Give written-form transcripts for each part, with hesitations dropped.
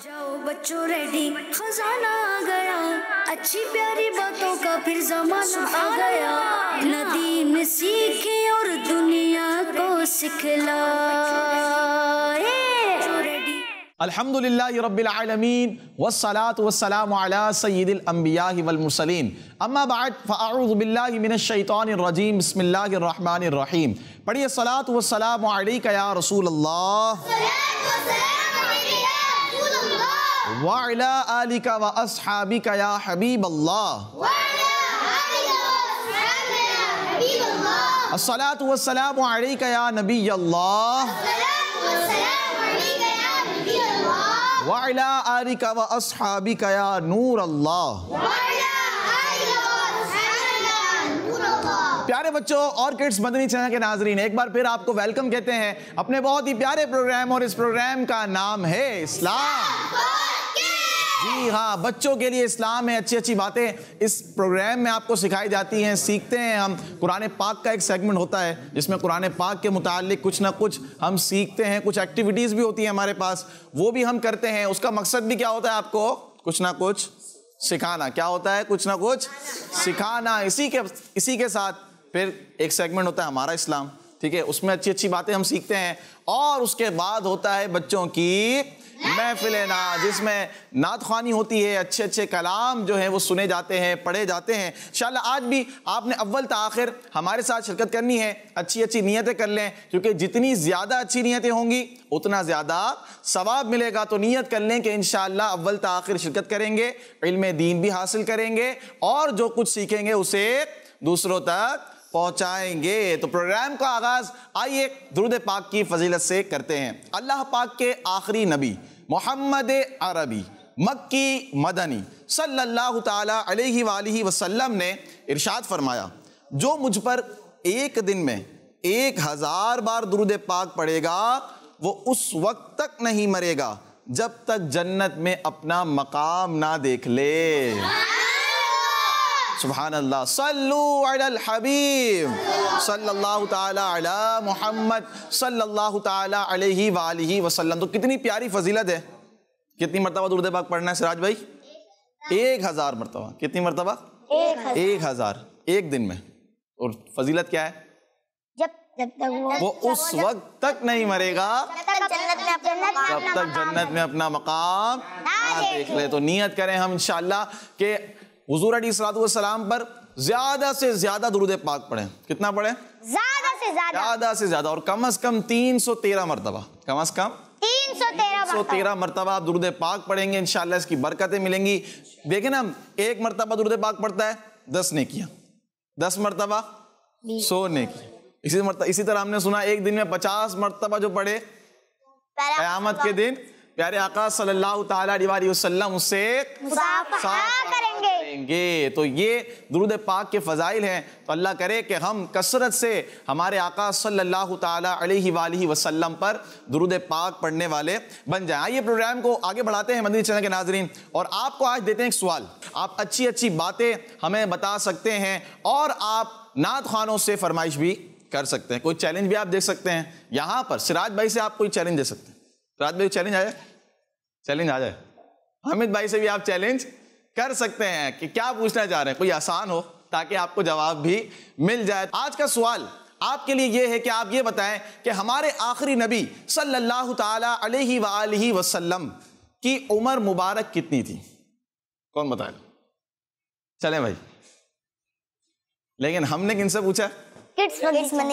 جاؤ بچوں ریڈی خزانہ آ گیا، اچھی پیاری باتوں کا پھر زمانہ آ گیا، ندیم سیکھے اور دنیا کو سکھلائے۔ الحمدللہ رب العالمین والصلاة والسلام علی سید الانبیاء والمرسلین، اما بعد فاعوذ باللہ من الشیطان الرجیم، بسم اللہ الرحمن الرحیم۔ پڑھیے الصلاة والسلام علیک یا رسول اللہ وعلی آلک واصحابک یا حبیب اللہ، الصلاة والسلام علیک یا نبی اللہ وعلی آلک واصحابک یا نور اللہ۔ پیارے بچوں اور کڈز مدنی چینل کے ناظرین، ایک بار پھر آپ کو ویلکم کہتے ہیں اپنے بہت ہی پیارے پروگرام، اور اس پروگرام کا نام ہے اسلام۔ جی ہاں، بچوں کے لیے اسلام میں اچھی اچھی باتیں اس پروگرام میں آپ کو سکھائی جاتی ہیں، سیکھتے ہیں ہم۔ قرآن پاک کا ایک سیگمنٹ ہوتا ہے جس میں قرآن پاک کے متعلق کچھ نہ کچھ ہم سیکھتے ہیں، کچھ ایکٹیویٹیز بھی ہوتی ہیں ہمارے پاس، وہ بھی ہم کرتے ہیں۔ اس کا مقصد بھی کیا ہوتا ہے؟ آپ کو کچھ نہ کچھ سکھانا۔ کیا ہوتا ہے؟ کچھ نہ کچھ سکھانا۔ اسی کے ساتھ پھر ایک سیگمنٹ ہوتا ہے ہمارا اسلام، ٹھیک ہے، اس میں اچھی اچھی باتیں ہم سیکھتے ہیں، اور اس کے بعد ہوتا ہے بچوں کی محفل نعت، جس میں نعت خوانی ہوتی ہے، اچھے اچھے کلام جو ہیں وہ سنے جاتے ہیں، پڑھے جاتے ہیں۔ انشاءاللہ آج بھی آپ نے اول تا آخر ہمارے ساتھ شرکت کرنی ہے، اچھی اچھی نیتیں کر لیں، کیونکہ جتنی زیادہ اچھی نیتیں ہوں گی اتنا زیادہ ثواب ملے گا۔ تو نیت کر لیں کہ انشاءاللہ اول تا آخر شرکت کریں گے، علم دین بھی حاصل کریں گے، اور جو کچھ سیکھیں گے اسے دوسروں تک پہنچائیں گے۔ تو پروگرام کا آغاز آئیے درود پاک کی فضیلت سے کرتے ہیں۔ اللہ پاک کے آخری نبی محمد عربی مکی مدنی صلی اللہ تعالی علیہ وآلہ وسلم نے ارشاد فرمایا، جو مجھ پر ایک دن میں 1000 بار درود پاک پڑھے گا وہ اس وقت تک نہیں مرے گا جب تک جنت میں اپنا مقام نہ دیکھ لے۔ سبحان اللہ، صلو علی الحبیب صلی اللہ تعالی علی محمد صلی اللہ تعالی علیہ وآلہ وسلم۔ تو کتنی پیاری فضیلت ہے۔ کتنی مرتبہ درود پاک پڑھنا ہے سراج بھائی؟ 1000 مرتبہ۔ کتنی مرتبہ؟ 1000 ایک دن میں۔ اور فضیلت کیا ہے؟ جب تک وہ اس وقت تک نہیں مرے گا جب تک جنت میں اپنا مقام نہ دیکھ لے۔ تو نیت کریں ہم انشاءاللہ کہ حضور علیہ الصلوۃ والسلام پر زیادہ سے زیادہ درود پاک پڑھیں۔ کتنا پڑھیں؟ زیادہ سے زیادہ، اور کم از کم 313 مرتبہ، کم از کم 313 مرتبہ آپ درود پاک پڑھیں گے، انشاءاللہ اس کی برکتیں ملیں گی۔ دیکھیں نا، ایک مرتبہ درود پاک پڑھتا ہے 10 نیکیاں، 10 مرتبہ 100 نیکیاں۔ اسی طرح ہم نے سنا ایک دن میں 50 مرتبہ جو پڑھے قیامت کے دن پیارے آقا صلی اللہ تعالی علیہ وسلم اس سے صافحہ کریں گے۔ تو یہ درود پاک کے فضائل ہیں۔ تو اللہ کرے کہ ہم کثرت سے ہمارے آقا صلی اللہ تعالی علیہ وآلہ وسلم پر درود پاک پڑھنے والے بن جائیں۔ آئیے پروگرام کو آگے بڑھاتے ہیں مدنی چینل کے ناظرین، اور آپ کو آج دیتے ہیں ایک سوال۔ آپ اچھی اچھی باتیں ہمیں بتا سکتے ہیں، اور آپ نعت خوانوں سے فرمائش بھی کر سکتے ہیں، کوئی چیلنج بھی آپ دے سکتے ہیں۔ یہاں پر سراج بھائی سے آپ کوئی چیلنج دے سکتے ہیں۔ سراج بھائی چیلنج آ جائے۔ حامد بھائی سے بھی آپ چیلنج کر سکتے ہیں کہ کیا پوچھنا چاہ رہے ہیں، کوئی آسان ہو تاکہ آپ کو جواب بھی مل جائے۔ آج کا سوال آپ کے لیے یہ ہے کہ آپ یہ بتائیں کہ ہمارے آخری نبی صلی اللہ تعالی علیہ وآلہ وسلم کی عمر مبارک کتنی تھی؟ کون بتائے؟ چلیں بھائی، لیکن ہم نے کن سے پوچھا؟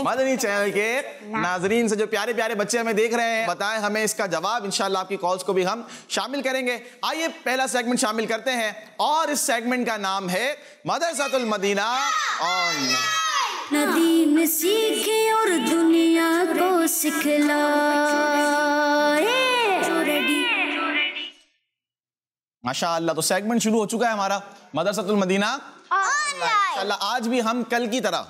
مدنی چینل کے ناظرین سے، جو پیارے پیارے بچے ہمیں دیکھ رہے ہیں۔ بتائیں ہمیں اس کا جواب، انشاءاللہ آپ کی کالز کو بھی ہم شامل کریں گے۔ آئیے پہلا سیگمنٹ شامل کرتے ہیں، اور اس سیگمنٹ کا نام ہے مدرسۃ المدینہ آن لائن۔ ندیم سیکھے اور دنیا کو سکھلائے۔ ماشاءاللہ، تو سیگمنٹ شروع ہو چکا ہے ہمارا مدرسۃ المدینہ آن لائن۔ انشاءاللہ آج بھی ہم کل کی طرح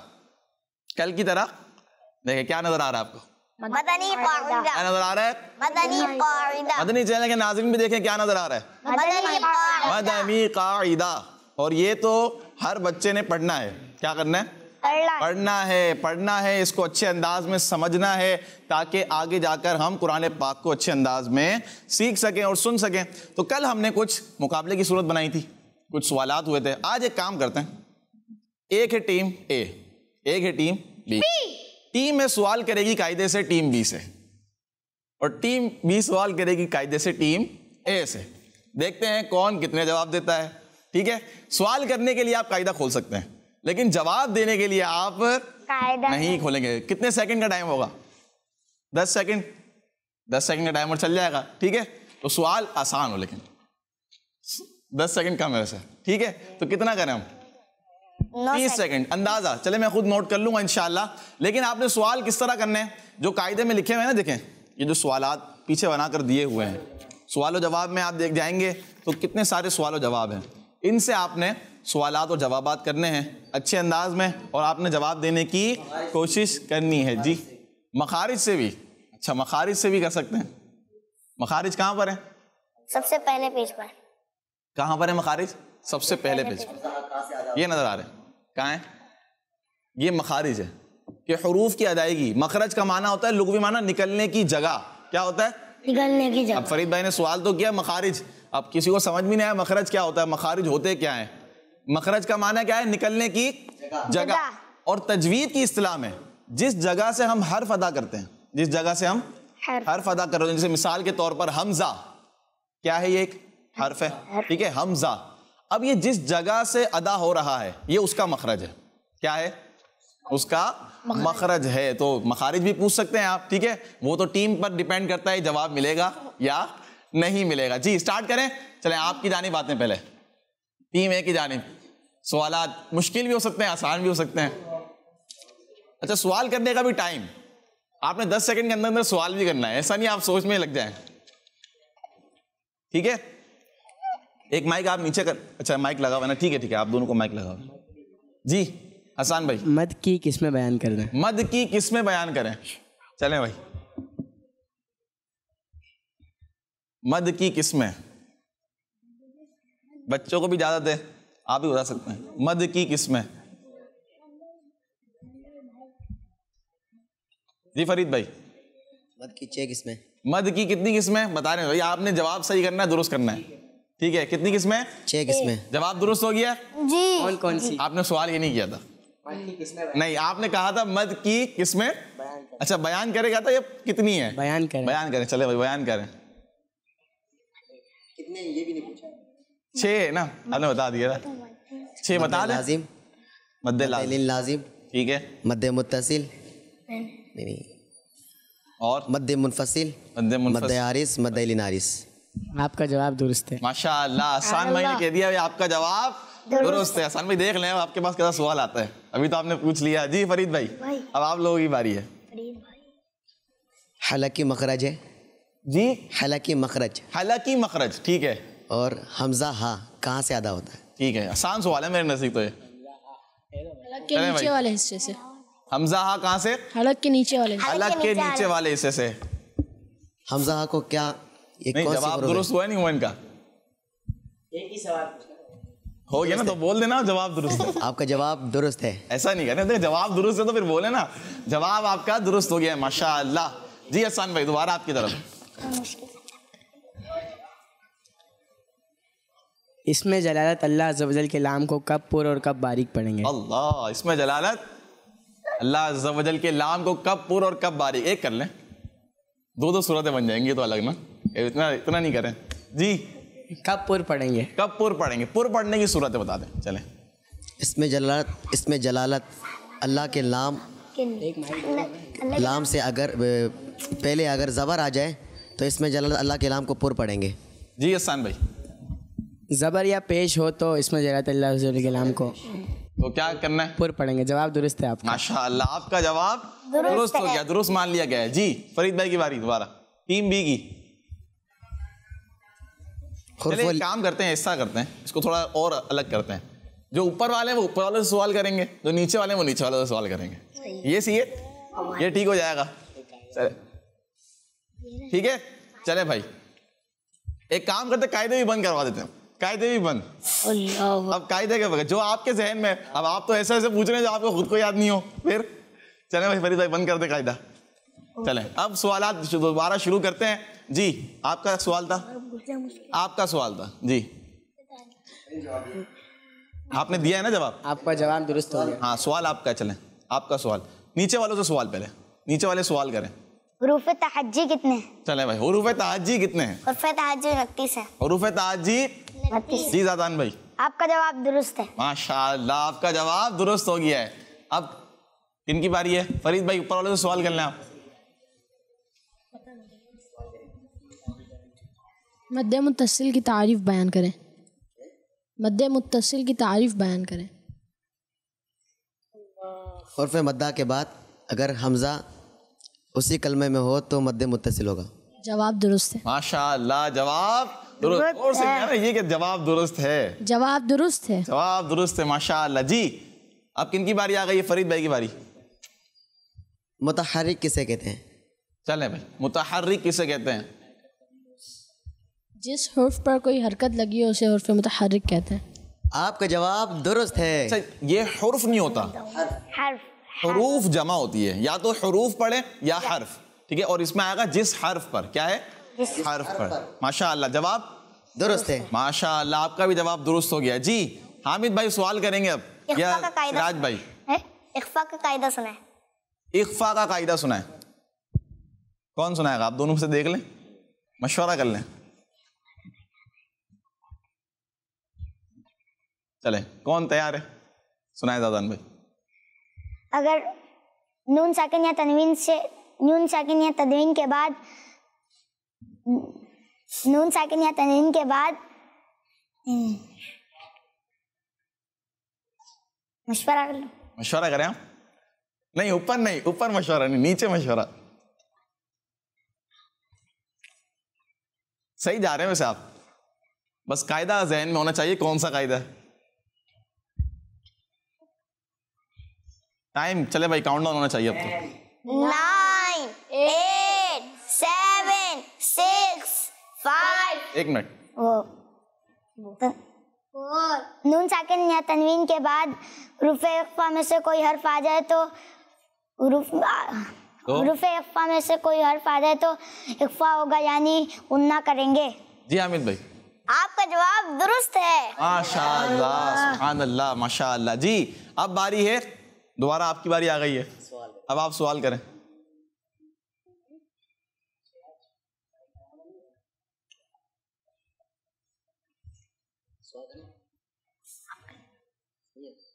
دیکھیں کیا نظر آ رہا ہے آپ کو؟ مدنی قاعدہ۔ کیا نظر آ رہا ہے؟ مدنی قاعدہ۔ مدنی چینل کے ناظرین بھی دیکھیں کیا نظر آ رہا ہے؟ مدنی قاعدہ۔ اور یہ تو ہر بچے نے پڑھنا ہے۔ کیا کرنا ہے؟ پڑھنا ہے, اس کو اچھے انداز میں سمجھنا ہے تاکہ آگے جا کر ہم قرآن پاک کو اچھے انداز میں سیکھ سکیں اور سن سکیں. تو کل ہم نے کچھ مقابلے کی صورت بنائی تھی, کچھ سوالات ہوئے تھے. آج ایک کام کرتے ہیں, ایک ہے ٹیم اے, ایک ہے ٹیم بی. ٹیم اے سوال کرے گی قاعدے سے ٹیم بی سے, اور ٹیم بی سوال کرے گی قاعدے سے ٹیم اے سے. دیکھتے ہیں کون کتنے جواب دیتا ہے. ٹھیک ہے, سوال کرنے کے لیے آپ قاعدہ کھول سکتے ہیں, لیکن جواب دینے کے لیے آپ نہیں کھولیں گے. کتنے سیکنڈ کا ٹائم ہوگا؟ 10 سیکنڈ. 10 سیکنڈ کا ٹائمر چل جائے گا. ٹھیک ہے, تو سوال آسان ہو, لیکن 10 سیکنڈ کم ہے ویسے. ٹھیک ہے, تو کتنا کریں ہم؟ 30 سیکنڈ اندازہ. چلے میں خود نوٹ کر لوں گا انشاءاللہ. لیکن آپ نے سوال کس طرح کرنے ہیں جو قاعدے میں لکھے ہوئے ہیں نا, دیکھیں یہ جو سوالات پیچھے بنا کر دیے ہوئے ہیں, سوال و جواب میں آپ دیکھ جائیں گے تو کتنے سارے سوال و جواب ہیں. ان سے آپ نے سوالات اور جوابات کرنے ہیں اچھے انداز میں, اور آپ نے جواب دینے کی کوشش کرنی ہے. جی مخارج سے بھی, اچھا مخارج سے بھی کر سکتے ہیں. مخارج کہاں پر ہیں؟ سب سے پہلے پیج پر. کہاں پر ہے مخارج؟ سب سے پہلے پیج پر. یہ نظر آ رہے ہیں کہاں ہے؟ یہ مخارج ہے کہ حروف کی ادائیگی. مخرج کا معنی ہوتا ہے لغوی معنی نکلنے کی جگہ. کیا ہوتا ہے؟ نکلنے کی جگہ. اب فرید بھائی نے سوال تو کیا مخارج, اب کسی کو سمجھ بھی نہیں آیا مخرج کیا ہوتا ہے, مخارج ہوتے کیا ہیں. مخرج کا معنی کیا ہے؟ نکلنے کی جگہ. اور تجوید کی اصطلاح میں جس جگہ سے ہم حرف ادا کرتے ہیں, جس جگہ سے ہم حرف ادا کرتے ہیں, جیسے مثال کے طور پر حمزہ, کیا ہے؟ یہ ایک حرف ہے. ٹھیک ہے, حمزہ. اب یہ جس جگہ سے ادا ہو رہا ہے یہ اس کا مخرج ہے. کیا ہے؟ اس کا مخرج ہے. تو مخارج بھی پوچھ سکتے ہیں آپ. ٹھیک ہے, وہ تو ٹیم پر ڈیپینڈ کرتا ہے جواب ملے گا یا نہیں ملے گا. جی اسٹارٹ کریں. چلیں آپ کی جانب آتے ہیں پہلے, ٹیم اے کی جانب. سوالات مشکل بھی ہو سکتے ہیں, آسان بھی ہو سکتے ہیں. اچھا, سوال کرنے کا بھی ٹائم آپ نے 10 سیکنڈ کے اندر اندر سوال بھی کرنا ہے, ایسا نہیں آپ سوچ میں لگ جائیں. ٹھیک ہے, ایک مائک آپ نیچے کر, اچھا مائک لگا ہوا نا, ٹھیک ہے ٹھیک ہے, آپ دونوں کو مائک لگا ہوا. جی حسان بھائی, مد کی قسمیں بیان کر دیں. مد کی قسمیں بیان کریں. چلیں بھائی, مد کی قسمیں. بچوں کو بھی اجازت ہے, آپ بھی بتا سکتے ہیں. مد کی قسمیں. جی فرید بھائی, مد کی 6 قسمیں. مد کی کتنی قسمیں بتا رہے ہیں بھائی؟ آپ نے جواب صحیح کرنا ہے, درست کرنا ہے. ٹھیک ہے, کتنی قسمیں؟ 6 قسمیں. جواب درست ہو گیا. جی کون کون سی؟ آپ نے سوال یہ نہیں کیا تھا, نہیں آپ نے کہا تھا مد کی قسمیں. اچھا بیان کرے گا تھا, یہ کتنی ہے بیان کریں. بیان کریں. چلے بھائی بیان کریں. کتنے یہ بھی نہیں پوچھا. 6 نا, آپ نے بتا دیا تھا. 6 بتا دیں. لازم, مد لازم. لازم. ٹھیک ہے, مد متصل, اور مد منفصل, مد عارض, مد لنارض. آپ کا جواب درست ہے. ماشاء اللہ, آسان بھائی نے کہہ دیا آپ کا جواب درست ہے. آسان بھائی دیکھ لیں آپ کے پاس کیسا سوال آتا ہے, ابھی تو آپ نے پوچھ لیا. جی فرید بھائی, اب آپ لوگوں کی باری ہے. حلقی مخرج ہے. جی حلقی مخرج. حلقی مخرج. ٹھیک ہے, اور حمزہ ہا کہاں سے ادا ہوتا ہے؟ ٹھیک ہے, آسان سوال ہے میرے نزدیک. تو یہ حلق کے نیچے والے حصے سے. حمزہ ہا کہاں سے؟ حلق کے نیچے والے. حلق کے نیچے والے حصے سے. حمزہ ہا کو کیا نہیں, جواب درست ہوا نہیں ہوا ان کا؟ ایک ہی سوال ہو گیا نا, تو بول دینا جواب درست ہے. آپ کا جواب درست ہے. ایسا نہیں کرنا, جواب درست ہے تو پھر بولے نا جواب آپ کا درست ہو گیا. ماشاء اللہ. جی حسان بھائی دوبارہ آپ کی طرف. اس میں جلالت اللہ عز و جل کے لام کو کب پر اور کب باریک پڑھیں گے؟ اللہ, اس میں جلالت اللہ عز و جل کے لام کو کب پر اور کب باریک. ایک کر لیں, 2 صورتیں بن جائیں گی تو الگ نا, اتنا نہیں کریں. جی کب پر پڑھیں گے؟ کب پر پڑھیں گے؟ پر پڑھنے کی صورتیں بتا دیں. چلیں. اس میں جلالت اللہ کے لام سے اگر پہلے اگر زبر آ جائے تو اس میں جلالت اللہ کے لام کو پر پڑھیں گے. جی حسان بھائی, زبر یا پیش ہو تو اس میں جلالت اللہ عز و جل کے لام کو تو کیا کرنا ہے؟ پر پڑھیں گے. جواب درست ہے آپ کا. ماشاء اللہ, آپ کا جواب درست ہو گیا, درست مان لیا گیا ہے. جی فرید بھائی کی باری دوبارہ, ٹیم بی کی. چلے ایک کام کرتے ہیں, ایسا کرتے ہیں, اس کو تھوڑا اور الگ کرتے ہیں. جو اوپر والے ہیں وہ اوپر والے سے سوال کریں گے, جو نیچے والے ہیں وہ نیچے والے سے سوال کریں گے. یہ سی ہے, یہ ٹھیک ہو جائے گا. ٹھیک ہے, چلے بھائی ایک کام کرتے, قاعدے بھی بند کروا دیتے ہیں. قاعدے بھی بند. اللہ اب قاعدے کے بغیر جو آپ کے ذہن میں, اب آپ تو ایسے ایسے پوچھ رہے ہیں جو آپ کو خود کو یاد نہیں ہو. پھر چلیں بھائی فرید بھائی بند کر دیں قاعدہ. چلیں اب سوالات دوبارہ شروع کرتے ہیں. جی آپ کا سوال تھا, آپ کا سوال تھا جی, آپ نے دیا ہے نا جواب, آپ کا جواب درست ہو گیا. ہاں سوال آپ کا. چلیں آپ کا سوال, نیچے والوں سے سوال, پہلے نیچے والے سوال کریں. حروف تہجی کتنے ہیں؟ چلیں بھائی حروف تہجی کتنے ہیں؟ حروف تہجی 29 ہے. حروف تہجی 29. جی زادان بھائی آپ کا جواب درست ہے. ماشاءاللہ آپ کا جواب درست ہو گیا ہے. اب کن کی باری ہے؟ فرید بھائی اوپر والے سے سوال کر لیں آپ. مد متصل کی تعریف بیان کریں. مد متصل کی تعریف بیان کریں. حرف مدہ کے بعد اگر حمزہ اسی کلمے میں ہو تو مد متصل ہوگا. جواب درست ہے. ماشاءاللہ جواب درست. اور سے کہہ رہے ہیں یہ کہ جواب درست ہے. جواب درست ہے. جواب درست ہے ماشاءاللہ. جی اب کن کی باری آ گئی ہے؟ فرید بھائی کی باری. متحرک کسے کہتے ہیں؟ چلیں بھائی متحرک کسے کہتے ہیں؟ جس حرف پر کوئی حرکت لگی ہو اسے حرف متحرک کہتے ہیں. آپ کا جواب درست ہے. اچھا یہ حرف نہیں ہوتا, حرف حروف جمع ہوتی ہے, یا تو حروف پڑھیں یا حرف, ٹھیک ہے, اور اس میں آئے گا جس حرف پر. کیا ہے؟ حرف پر. ماشاءاللہ جواب درست ہے. ماشاءاللہ آپ کا بھی جواب درست ہو گیا. جی حامد بھائی سوال کریں گے اب, یا راج بھائی؟ اخفا کا قاعدہ سنائیں. اخفا کا قاعدہ سنائیں. کون سنائے گا؟ آپ دونوں سے دیکھ لیں, مشورہ کر لیں. چلیں کون تیار ہے؟ سنائے زادان بھائی. اگر نون ساکن یا تنوین سے نون ساکن یا تنوین کے بعد نون ساکن یا تنوین کے بعد مشورہ کر لو. مشورہ کریں آپ؟ نہیں اوپر نہیں, اوپر مشورہ نہیں, نیچے مشورہ. صحیح جا رہے ہیں ویسے آپ, بس قاعدہ ذہن میں ہونا چاہیے. کون سا قاعدہ ہے؟ ٹائم چلے بھائی, کاؤنٹ ڈاؤن ہونا چاہیے اب تو. 9 8 7 6 5. ایک منٹ. نون ساکن یا تنوین کے بعد حروف اخفا میں سے کوئی حرف آ جائے تو حروف اخفا میں سے کوئی حرف آ جائے تو اخفا ہوگا یعنی غنہ کریں گے. جی حامد بھائی آپ کا جواب درست ہے. ماشاءاللہ سبحان اللہ ماشاءاللہ. جی اب باری ہے, دوبارہ آپ کی باری آ گئی ہے, اب آپ سوال کریں.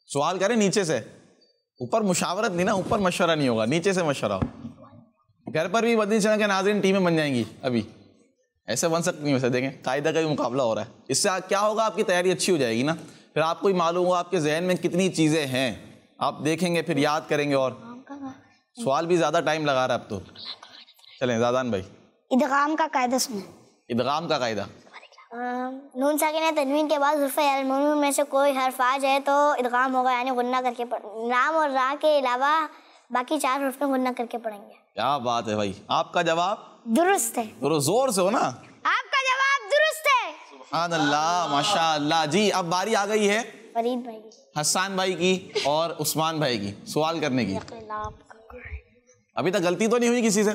سوال کریں نیچے سے, اوپر مشاورت نہیں نا, اوپر مشورہ نہیں ہوگا, نیچے سے مشورہ ہو. گھر پر بھی مدنی چینل کے ناظرین ٹیمیں بن جائیں گی, ابھی ایسے بن سکتی نہیں. ویسے دیکھیں قاعدہ کا بھی مقابلہ ہو رہا ہے, اس سے کیا ہوگا, آپ کی تیاری اچھی ہو جائے گی نا. پھر آپ کو ہی معلوم ہوگا آپ کے ذہن میں کتنی چیزیں ہیں, آپ دیکھیں گے پھر یاد کریں گے. اور سوال بھی زیادہ ٹائم لگا رہا ہے اب تو. چلیں زادان بھائی ادغام کا قاعدہ سنیں. ادغام کا قاعدہ. نون ساکن یا تنوین کے بعد حروف المعموم میں سے کوئی حرف آ جائے تو ادغام ہوگا یعنی غنہ کر کے رام اور را کے علاوہ باقی 4 حروف میں غنہ کر کے پڑھیں گے. کیا بات ہے بھائی, آپ کا جواب درست ہے. زور سے ہو نا. آپ کا جواب درست ہے. سبحان اللہ ماشاءاللہ. جی اب باری آ گئی ہے فرید بھائی کی, حسان بھائی کی اور عثمان بھائی کی سوال کرنے کی. ابھی تک غلطی تو نہیں ہوئی کسی سے؟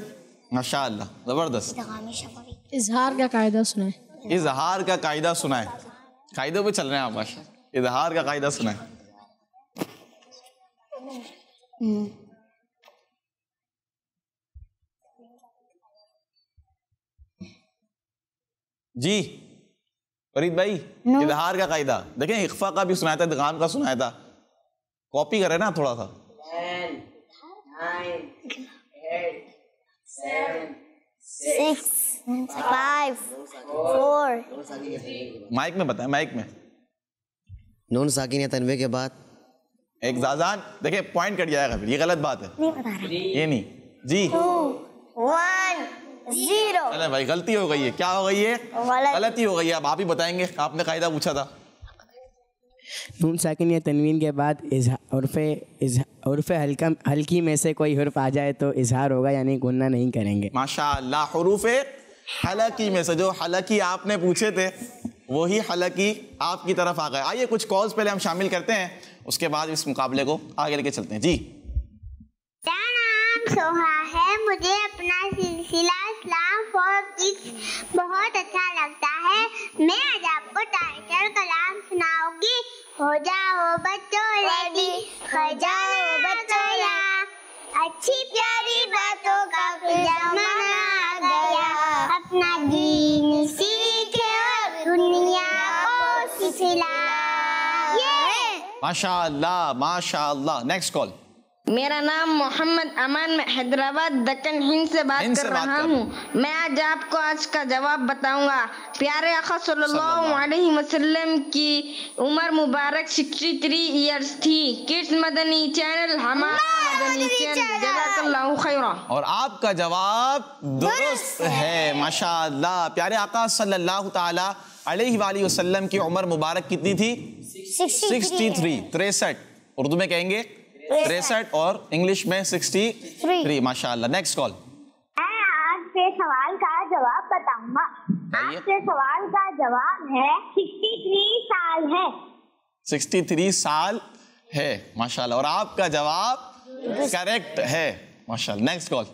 ماشاءاللہ زبردست. اظہار کا قاعدہ سنائیں. اظہار کا قاعدہ سنائیں. قاعدوں پہ چل رہے ہیں آپ ماشاء. اظہار کا قاعدہ سنائیں. جی فرید بھائی اظہار کا قاعدہ دیکھیں, اخفا کا بھی سنایا تھا, ادغام کا سنایا تھا, کاپی کرے نا تھوڑا سا. 6 5 4. مائک میں بتائیں, مائک میں. نون ساکن یا تنوین کے بعد ایک زازان دیکھیں پوائنٹ کٹ جائے گا, پھر یہ غلط بات ہے, نہیں بتا رہا. یہ نہیں. جی 2 1 0. چلے بھائی غلطی ہو گئی ہے. کیا ہو گئی ہے؟ غلطی ہو گئی ہے. اب آپ ہی بتائیں گے, آپ نے قاعدہ پوچھا تھا. نون ساکن یا تنوین کے بعد حرف ہلکی میں سے کوئی حرف آ جائے تو اظہار ہوگا یعنی غنہ نہیں کریں گے. ماشاءاللہ. حروف حلقی میں سے جو حلقی آپ نے پوچھے تھے وہی حلقی آپ کی طرف آ گئے. آئیے کچھ کالز پہلے ہم شامل کرتے ہیں, اس کے بعد اس مقابلے کو آگے لے کے چلتے ہیں. جی میرا نام سوہا ہے, مجھے اپنا سلسلہ اسلام فور کڈس بہت اچھا لگتا ہے. میں آج آپ کو ٹائٹل کلام سناؤں گی. ہو جاؤ بچوں ریڈی, ہو جاؤ بچوں یا, اچھی پیاری باتوں کا زمانہ آ گیا. اپنا دین سیکھے اور دنیا کو سکھلائے. ماشاء اللہ ماشاء اللہ. Next call. میرا نام محمد امان, میں حیدرآباد دکن ہند سے بات کر رہا ہوں. میں آج آپ کو آج کا جواب بتاؤں گا. پیارے آقا صلی اللہ علیہ وسلم کی عمر مبارک 63 ایئرز تھی. کڈس مدنی چینل ہمارا مدنی چینل. جزاک اللہ خیرا. اور آپ کا جواب درست ہے. ماشاء اللہ. پیارے آقا صلی اللہ تعالی علیہ وآلہ وسلم کی عمر مبارک کتنی تھی؟ 63. اردو میں کہیں گے 63 اور انگلش میں 63. ماشاء اللہ. Next call. میں آج کے سوال کا جواب بتاؤں گا. آج کے سوال کا جواب ہے 63 سال ہے. 63 سال ہے. ماشاء اللہ. اور آپ کا جواب کریکٹ ہے. ماشاء اللہ. Next call.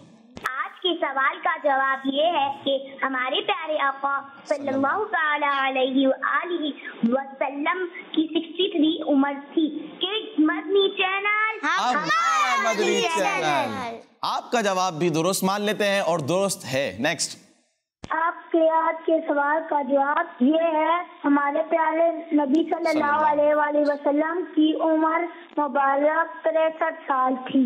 آج کے سوال کا جواب یہ ہے کہ ہمارے پیارے آقا صلی اللہ تعالی علیہ وآلہ وسلم کی 63 عمر تھی. کڈس مدنی چینل ہمارا مدنی چینل. آپ کا جواب بھی درست مان لیتے ہیں اور درست ہے. نیکسٹ. آپ کے آج کے سوال کا جواب یہ ہے. ہمارے پیارے نبی صلی اللہ علیہ وآلہ وسلم کی عمر مبارک 63 سال تھی.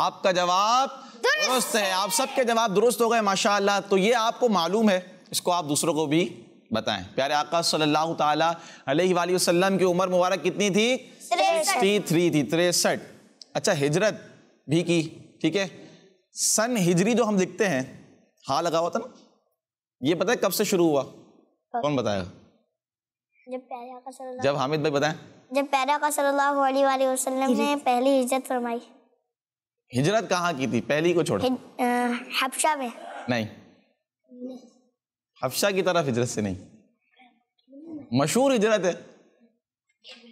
آپ کا جواب درست ہے. آپ سب کے جواب درست ہو گئے. ماشاء اللہ. تو یہ آپ کو معلوم ہے, اس کو آپ دوسروں کو بھی بتائیں. پیارے آقا صلی اللہ تعالی علیہ وآلہ وسلم کی عمر مبارک کتنی تھی؟ 63 تھی. 63. اچھا, ہجرت بھی کی. ٹھیک ہے. سن ہجری جو ہم لکھتے ہیں, ہاں لگا ہوا تھا نا, یہ پتہ ہے کب سے شروع ہوا؟ کون بتائے گا؟ جب حامد بھائی بتائیں. جب پیارے آقا صلی اللہ علیہ وآلہ وسلم نے پہلی ہجرت فرمائی. ہجرت کہاں کی تھی؟ پہلی کو چھوڑا. حبشہ میں. نہیں, حبشہ کی طرف ہجرت سے نہیں. مشہور ہجرت ہے.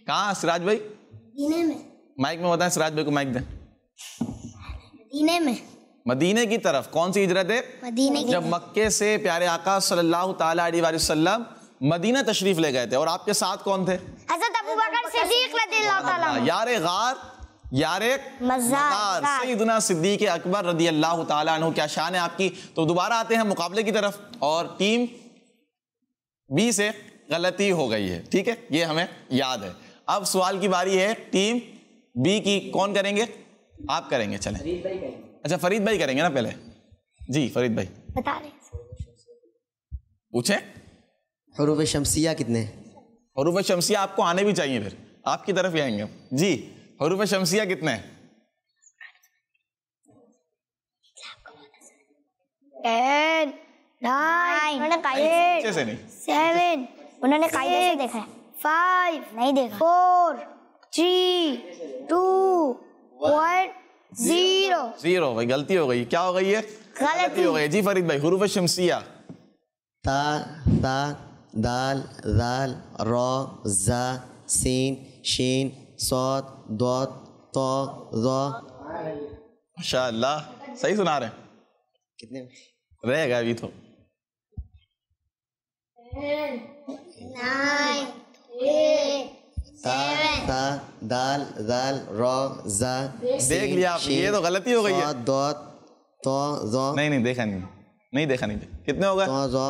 کہاں سراج بھائی؟ مدینے میں. مائک میں بتائیں, سراج بھائی کو مائک دیں. مدینے میں. مدینے کی طرف. کون سی ہجرت ہے؟ مدینے کی. جب مکے سے پیارے آقا صلی اللہ تعالی علیہ وآلہ وسلم مدینہ تشریف لے گئے تھے, اور آپ کے ساتھ کون تھے؟ حضرت ابوبکر صدیق رضی اللہ تعالیٰ عنہ. یار غار, یار مزار, سیدنا صدیق اکبر رضی اللہ تعالیٰ عنہ. کیا شان ہے آپ کی. تو دوبارہ آتے ہیں مقابلے کی طرف, اور ٹیم بی سے غلطی ہو گئی ہے. ٹھیک ہے, یہ ہمیں یاد ہے. اب سوال کی باری ہے ٹیم بی کی. کون کریں گے؟ آپ کریں گے. چلیں. اچھا, فرید بھائی کریں گے نا پہلے. جی فرید بھائی بتا رہے. پوچھیں. حروف شمسیہ کتنے؟ حروف شمسیہ آپ کو آنے بھی چاہیے, پھر آپ کی طرف ہی آئیں گے. جی, حروف شمسیہ کتنے ہیں؟ 10 9 اچھے سے نہیں. 7. انہوں نے قاعدے سے دیکھا ہے. 5 نہیں دیکھا. 4 3 2 1 0. بھائی غلطی ہو گئی. کیا ہو گئی ہے؟ غلطی ہو گئی. جی فرید بھائی, حروف شمسیہ. تا, ثا, دال, ذال, را, زا, سین, شین, صاد, ضاد, طا, ظا. ماشاء اللہ, صحیح سنا رہے ہیں. کتنے رہے گا ابھی تو. 9 تا, ثا, دال, ذال, را, زا, دیکھ لیا آپ, یہ تو غلطی ہو گئی ہے. صاد, ضاد, طا, ظا. نہیں دیکھا نہیں دیکھا. کتنے ہو گئے؟ طا, ظا,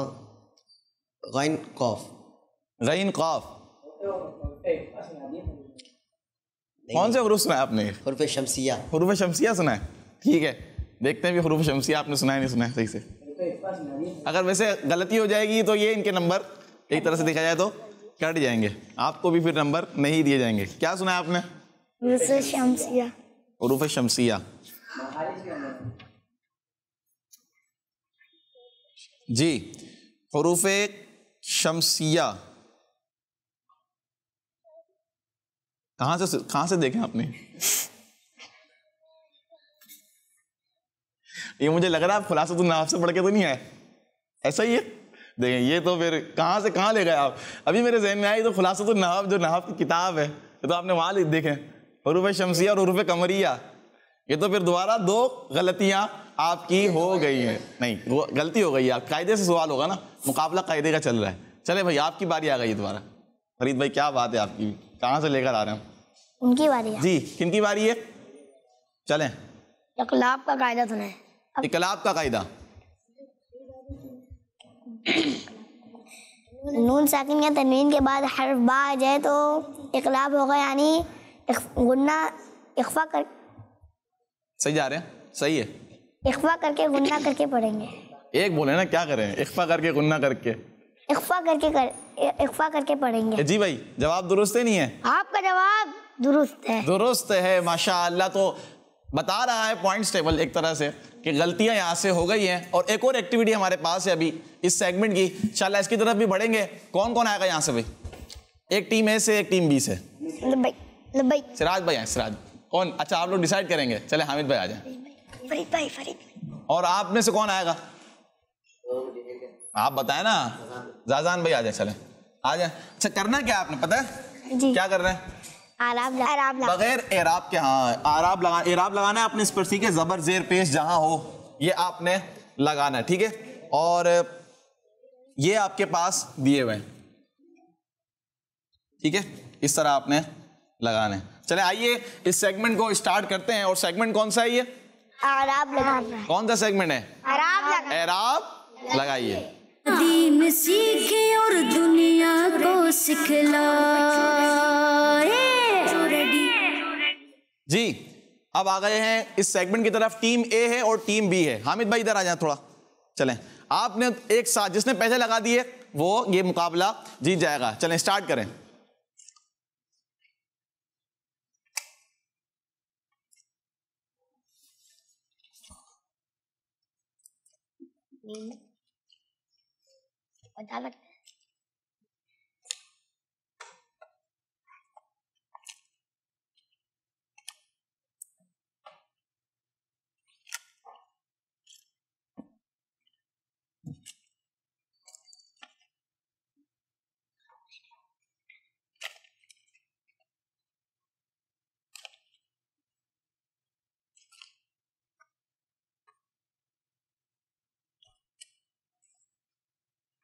غین, قاف. غین قاف. کون سے حروف سنا ہے آپ نے؟ حروف شمسیہ. حروف شمسیہ سنا ہے. ٹھیک ہے, دیکھتے ہیں بھی حروف شمسیہ آپ نے سنا ہے نہیں سنا ہے صحیح سے. اگر ویسے غلطی ہو جائے گی تو یہ ان کے نمبر ایک طرح سے دیکھا جائے تو کٹ جائیں گے, آپ کو بھی پھر نمبر نہیں دیے جائیں گے. کیا سنا ہے آپ نے؟ حروف شمسیہ. حروف شمسیہ. جی, حروف شمسیہ کہاں سے دیکھیں آپ نے؟ یہ مجھے لگ رہا ہے آپ خلاصۃ النحو سے پڑھ کے تو نہیں آئے. ایسا ہی ہے, دیکھیں یہ تو پھر کہاں سے کہاں لے گئے آپ. ابھی میرے ذہن میں آئی تو خلاصۃ النحو جو نحو کی کتاب ہے یہ تو آپ نے وہاں دیکھیں حروف شمسیہ اور حروف قمریہ. یہ تو پھر دوبارہ 2 غلطیاں آپ کی ہو گئی ہیں. نہیں وہ غلطی ہو گئی ہے. آپ قاعدے سے سوال ہوگا نا, مقابلہ قاعدے کا چل رہا ہے. چلے بھائی آپ کی باری آ گئی دوبارہ. فرید بھائی کیا بات ہے آپ کی, کہاں سے لے کر آ رہے ہیں؟ ان کی باری ہے. جی کن کی باری ہے؟ چلیں اقلاب کا قاعدہ سنیں. اقلاب کا قاعدہ. نون ساکن یا تنوین کے بعد حرف با آ جائے تو اقلاب ہوگا, یعنی غنہ اخفا کر. صحیح جا رہے ہیں, صحیح ہے. اخفا کر کے غنہ کر کے پڑھیں گے. ایک بولے نا, کیا کریں؟ اخفا کر کے غنہ کر کے. اخفا کر کے پڑھیں گے. جی بھائی جواب درست ہے نہیں ہے؟ آپ کا جواب درست ہے. درست ہے ماشاء اللہ. تو بتا رہا ہے پوائنٹس ٹیبل ایک طرح سے کہ غلطیاں یہاں سے ہو گئی ہیں. اور ایک اور ایکٹیویٹی ہمارے پاس ہے ابھی اس سیگمنٹ کی, انشاءاللہ اس کی طرف بھی بڑھیں گے. کون کون آئے گا یہاں سے بھائی؟ ایک ٹیم اے سے, ایک ٹیم بی سے. لبیک. سراج بھائی آئیں. سراج کون؟ اچھا آپ لوگ ڈیسائیڈ کریں گے. چلے حامد بھائی آ جائیں. فرید بھائی. اور آپ میں سے کون آئے گا؟ آپ بتائیں نا. زازان بھائی آ جائیں. چلیں آ جائیں. اچھا کرنا کیا آپ نے پتہ ہے جی کیا کر رہے ہیں؟ اعراب بغیر اعراب کے. ہاں اعراب لگانا ہے اپنے اس پرسی کے زبر زیر پیش جہاں ہو یہ آپ نے لگانا ہے. ٹھیک ہے, اور یہ آپ کے پاس دیے ہوئے ہیں. ٹھیک ہے, اس طرح آپ نے لگانا ہے. چلے آئیے اس سیگمنٹ کو اسٹارٹ کرتے ہیں. اور سیگمنٹ کون سا ہے یہ؟ اعراب لگانا. کون سا سیگمنٹ ہے؟ اعراب لگائیے. دین سیکھے اور دنیا کو سکھلائے. جی اب آ گئے ہیں اس سیگمنٹ کی طرف. ٹیم اے ہے اور ٹیم بی ہے. حامد بھائی ادھر آ جائیں تھوڑا. چلیں آپ نے ایک ساتھ جس نے پہلے لگا دیے وہ یہ مقابلہ جیت جائے گا. چلیں اسٹارٹ کریں.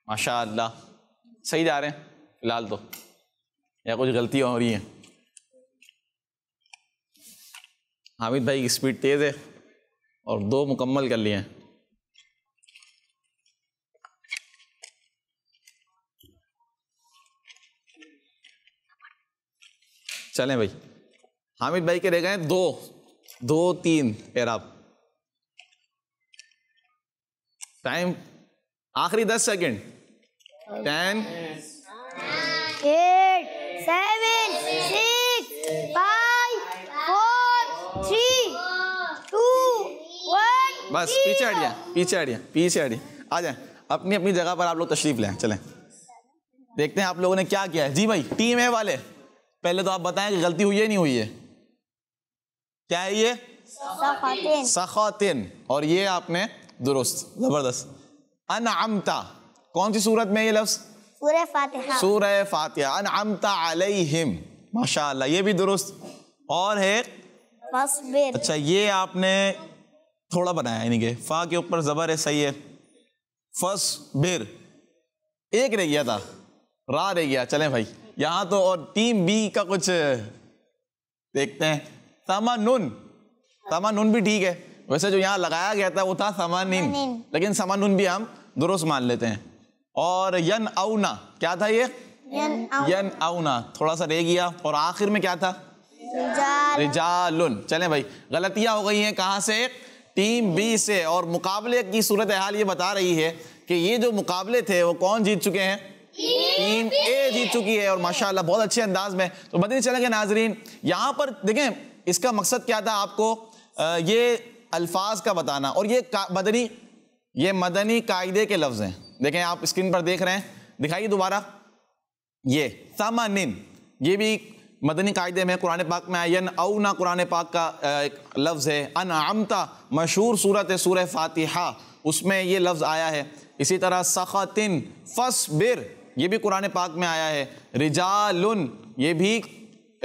ماشاء اللہ صحیح جا رہے ہیں فی الحال تو, یا کچھ غلطیاں ہو رہی ہیں؟ حامد بھائی کی اسپیڈ تیز ہے اور 2 مکمل کر لیے ہیں. چلیں بھائی حامد بھائی کے رہ گئے 2-3 اعراب. ٹائم آخری 10 سیکنڈ. 10 8 7 6 5 4 3 2 1. بس پیچھے ہٹیے. آ جائیں اپنی اپنی جگہ پر آپ لوگ تشریف لیں. چلیں دیکھتے ہیں آپ لوگوں نے کیا کیا ہے. جی بھائی ٹیم اے والے پہلے تو آپ بتائیں کہ غلطی ہوئی ہے نہیں ہوئی ہے؟ کیا ہے یہ؟ سخاتن. اور یہ آپ نے درست, زبردست. انعمتا کون سی صورت میں یہ لفظ؟ سورہ فاتحہ. سورہ فاتحہ. انعمتا علیہم ماشاء اللہ یہ بھی درست. اور ہے فاصبر. اچھا یہ آپ نے تھوڑا بنایا یعنی کہ فا کے اوپر زبر ہے, صحیح ہے. فاصبر ایک رہ گیا تھا, را رہ گیا. چلیں بھائی یہاں تو. اور ٹیم بی کا کچھ دیکھتے ہیں. تمنن بھی ٹھیک ہے, ویسے جو یہاں لگایا گیا تھا وہ تھا ثمانین, لیکن ثمانن بھی ہم درست مان لیتے ہیں. اور ین اونا کیا تھا یہ؟ ین اونا تھوڑا سا رہ گیا. اور آخر میں کیا تھا؟ رجالن. چلیں بھائی غلطیاں ہو گئی ہیں کہاں سے؟ ٹیم بی سے. اور مقابلے کی صورتحال یہ بتا رہی ہے کہ یہ جو مقابلے تھے وہ کون جیت چکے ہیں؟ ٹیم اے جیت چکی ہے. اور ماشاءاللہ بہت اچھے انداز میں. تو مدنی چلیں گے ناظرین, یہاں پر دیکھیں اس کا مقصد کیا تھا آپ کو یہ الفاظ کا بتانا. اور یہ مدنی قاعدے کے لفظ ہیں. دیکھیں آپ اسکرین پر دیکھ رہے ہیں, دکھائیے دوبارہ. یہ ثمانین یہ بھی مدنی قاعدے میں قرآن پاک میں ین اونا قرآن پاک کا ایک لفظ ہے. انعمتا مشہور صورت ہے سورہ فاتحہ, اس میں یہ لفظ آیا ہے. اسی طرح سخطن فصبر یہ بھی قرآن پاک میں آیا ہے. رجالن یہ بھی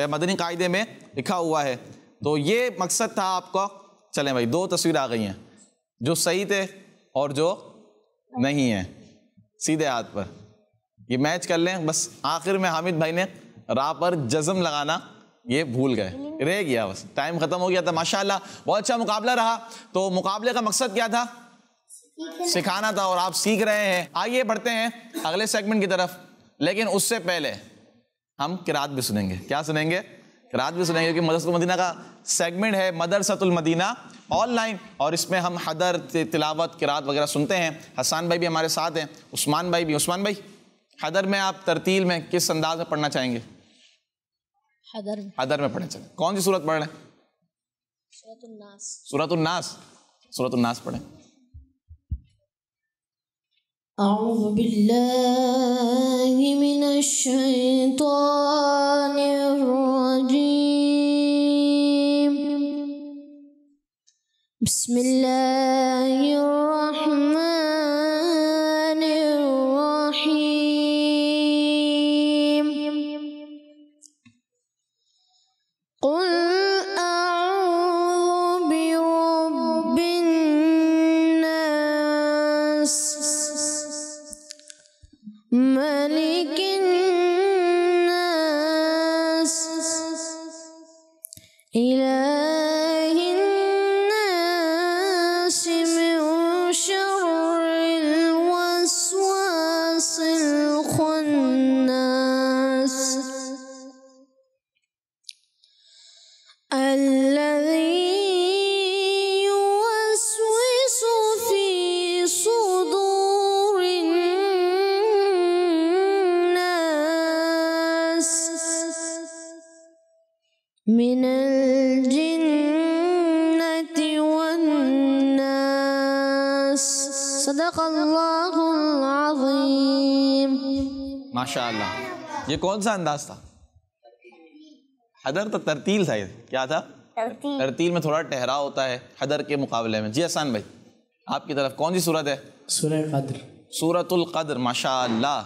مدنی قاعدے میں لکھا ہوا ہے. تو یہ مقصد تھا آپ کا. چلیں بھائی 2 تصویر آ گئی ہیں جو صحیح تھے اور جو نہیں ہیں. سیدھے ہاتھ پر یہ میچ کر لیں. بس آخر میں حامد بھائی نے راہ پر جزم لگانا یہ بھول گئے, رہ گیا, بس ٹائم ختم ہو گیا تھا. ماشاءاللہ بہت اچھا مقابلہ رہا. تو مقابلے کا مقصد کیا تھا؟ سکھانا تھا, اور آپ سیکھ رہے ہیں. آئیے بڑھتے ہیں اگلے سیگمنٹ کی طرف. لیکن اس سے پہلے ہم قرات بھی سنیں گے. کیا سنیں گے؟ قرات بھی سنیں گے, کیونکہ مدرسۃ المدینہ کا سیگمنٹ ہے مدرسۃ المدینہ آن لائن, اور اس میں ہم حدر, تلاوت, قرات وغیرہ سنتے ہیں. حسان بھائی بھی ہمارے ساتھ ہیں, عثمان بھائی بھی. عثمان بھائی حدر میں آپ ترتیل میں کس انداز میں پڑھنا چاہیں گے؟ حدر میں پڑھیں. چلیں کون سی سورت پڑھ رہے ہیں؟ سورۃ الناس. سورۃ الناس. سورۃ الناس پڑھیں. اعوذ باللہ من الشیطان الرجیم. بسم اللہ الرحمن الرحیم. قل اعوذ برب الناس ملك الناس إله الناس من شر الوسواس الخناس الذي يوسوس في صدور الناس من الجنة والناس. صدق اللہ العظیم. ماشاءاللہ. یہ کون سا انداز تھا؟ حدر تو ترتیل تھا. یہ کیا تھا؟ ترتیل میں تھوڑا ٹھہراؤ ہوتا ہے حدر کے مقابلے میں. جی حسان بھائی آپ کی طرف کون سی سورت ہے؟ سورہ قدر. سورۃ القدر. ماشاءاللہ.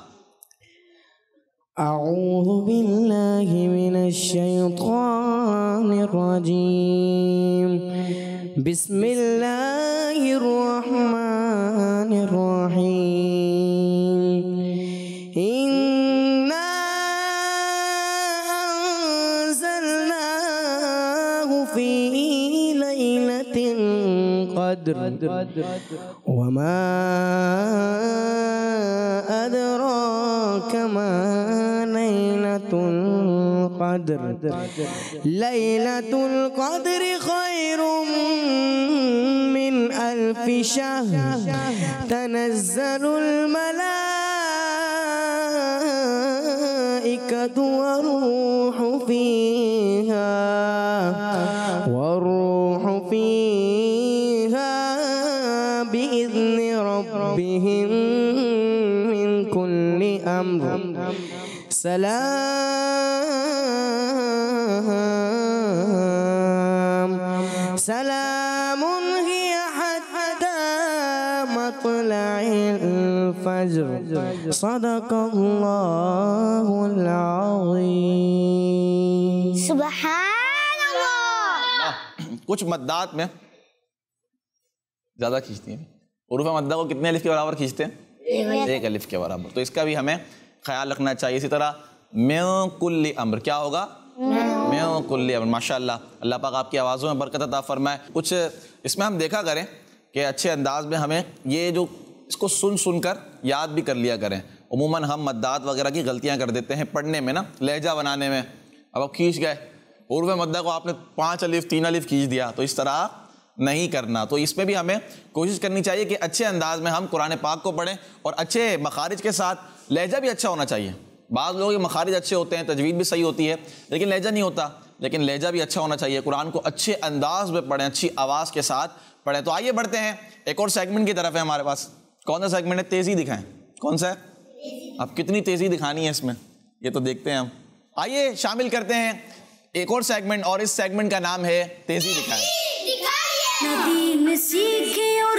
اعوذ باللہ من الشیطان الرجیم. بسم اللہ الرحمن الرحیم. انا انزلناہ فی لیلۃ القدر وما ادراک ما ليلة القدر ليلة القدر خير من 1000 شهر تنزل الملائكة والروح فيها بإذن ربهم من كل أمر سلام هي حتى مطلع الفجر. صدق اللہ العظیم. سبحان اللہ. کچھ مدات میں زیادہ کھینچتی ہیں. حروف مدہ کو کتنے الف کے برابر کھینچتے ہیں؟ 1 الف کے برابر. تو اس کا بھی ہمیں خیال رکھنا چاہیے. اسی طرح من کل امر کیا ہوگا؟ من کل امر. ماشاءاللہ اللہ پاک آپ کی آوازوں میں برکت عطا فرمائے. کچھ اس میں ہم دیکھا کریں کہ اچھے انداز میں ہمیں یہ جو اس کو سن کر یاد بھی کر لیا کریں. عموماً ہم مدات وغیرہ کی غلطیاں کر دیتے ہیں پڑھنے میں نا, لہجہ بنانے میں. اب آپ کھینچ گئے حروف مدہ کو, آپ نے 5 الف 3 الف کھینچ دیا, تو اس طرح نہیں کرنا. تو اس میں بھی ہمیں کوشش کرنی چاہیے کہ اچھے انداز میں ہم قرآن پاک کو پڑھیں, اور اچھے مخارج کے ساتھ لہجہ بھی اچھا ہونا چاہیے. بعض لوگوں کے مخارج اچھے ہوتے ہیں, تجوید بھی صحیح ہوتی ہے, لیکن لہجہ نہیں ہوتا. لیکن لہجہ بھی اچھا ہونا چاہیے. قرآن کو اچھے انداز میں پڑھیں, اچھی آواز کے ساتھ پڑھیں. تو آئیے بڑھتے ہیں ایک اور سیگمنٹ کی طرف ہے ہمارے پاس. کون سا سیگمنٹ ہے؟ تیزی دکھائیں. کون سا ہے؟ اب کتنی تیزی دکھانی ہے اس میں, یہ تو دیکھتے ہیں ہم. آئیے شامل کرتے ہیں ایک اور سیگمنٹ, اور اس سیگمنٹ کا نام ہے تیزی دکھائیں. دین سیکھیں اور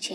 6।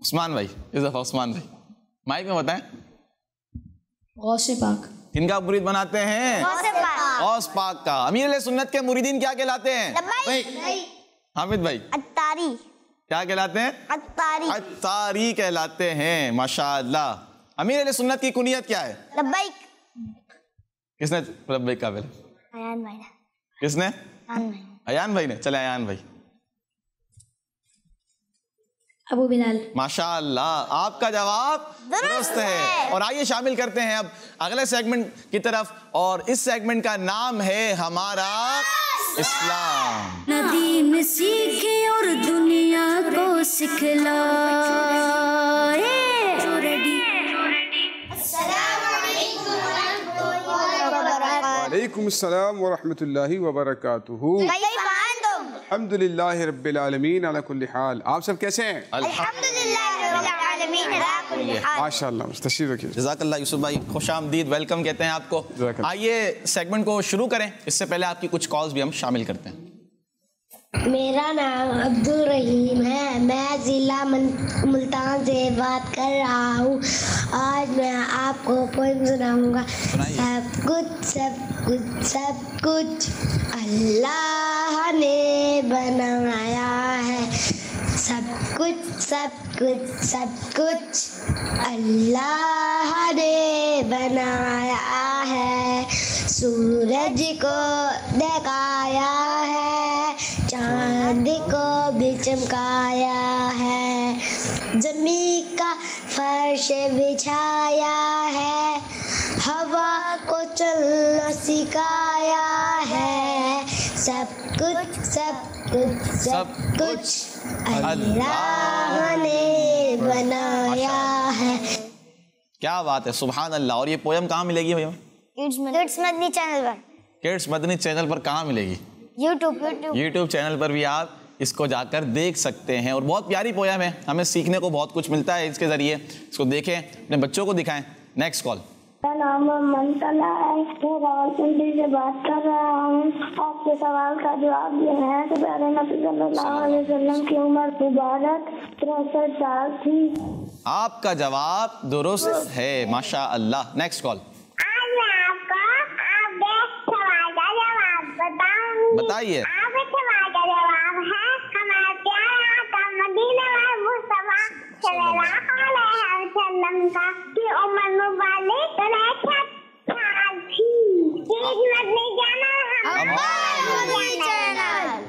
عثمان بھائی اس دفعہ عثمان بھائی مائک میں بتائیں. غوث پاک. کن کا مرید بناتے ہیں؟ غوث پاک کا. امیر علیہ سنت کے مریدین کیا کہلاتے ہیں؟ حامد بھائی اتاری. کیا کہلاتے ہیں؟ اتاری. اتاری کہلاتے ہیں. ماشاءاللہ. امیر علیہ سنت کی کنیت کیا ہے؟ لبیک. کس نے لبیک کا پہلے؟ ایان بھائی. کس نے؟ ایان بھائی نے. چلے ایان بھائی. ابو بلال. ماشاءاللہ آپ کا جواب درست ہے. اور آئیے شامل کرتے ہیں اب اگلے سیگمنٹ کی طرف, اور اس سیگمنٹ کا نام ہے ہمارا اسلام. ندیم سیکھے اور دنیا کو سکھلائے. وعلیکم السلام ورحمۃ اللہ وبرکاتہ. الحمدللہ رب العالمین علی کل حال. آپ سب کیسے ہیں؟ الحمدللہ رب العالمین علی کل حال. ماشاءاللہ. تشریف رکھیے. جزاک اللہ یوسف بھائی, خوش آمدید, ویلکم کہتے ہیں آپ کو. آئیے سیگمنٹ کو شروع کریں. اس سے پہلے آپ کی کچھ کالز بھی ہم شامل کرتے ہیں. میرا نام عبدالرحیم ہے, میں ضلع ملتان سے بات کر رہا ہوں. آج میں آپ کو پوئم سناؤں گا. سب کچھ سب کچھ سب کچھ اللہ نے بنایا ہے. سب کچھ سب کچھ سب کچھ اللہ نے بنایا ہے. سورج کو دکھایا ہے, چاند کو بھی چمکایا ہے, زمین کا فرش بچھایا ہے, ہوا کو چلنا سکھایا ہے. سب کچھ سب کچھ سب کچھ اللہ نے بنایا ہے. کیا بات ہے, سبحان اللہ. اور یہ پویم کہاں ملے گی بھائی؟ کڈس مدنی چینل پر. کڈس مدنی چینل پر کہاں ملے گی؟ یوٹیوب چینل پر بھی آپ اس کو جا کر دیکھ سکتے ہیں. اور بہت پیاری پویم ہے, ہمیں سیکھنے کو بہت کچھ ملتا ہے اس کے ذریعے. اس کو دیکھیں, اپنے بچوں کو دکھائیں. Next call. میرا نام منتلا ہے, میں راولپنڈی سے بات کر رہا ہوں. آپ کے سوال کا جواب یہ ہے کہ پیارے نبی صلی اللہ علیہ وسلم کی عمر مبارک 63 سال تھی. آپ کا جواب درست ہے, ماشاء اللہ. Next call. بتائیے.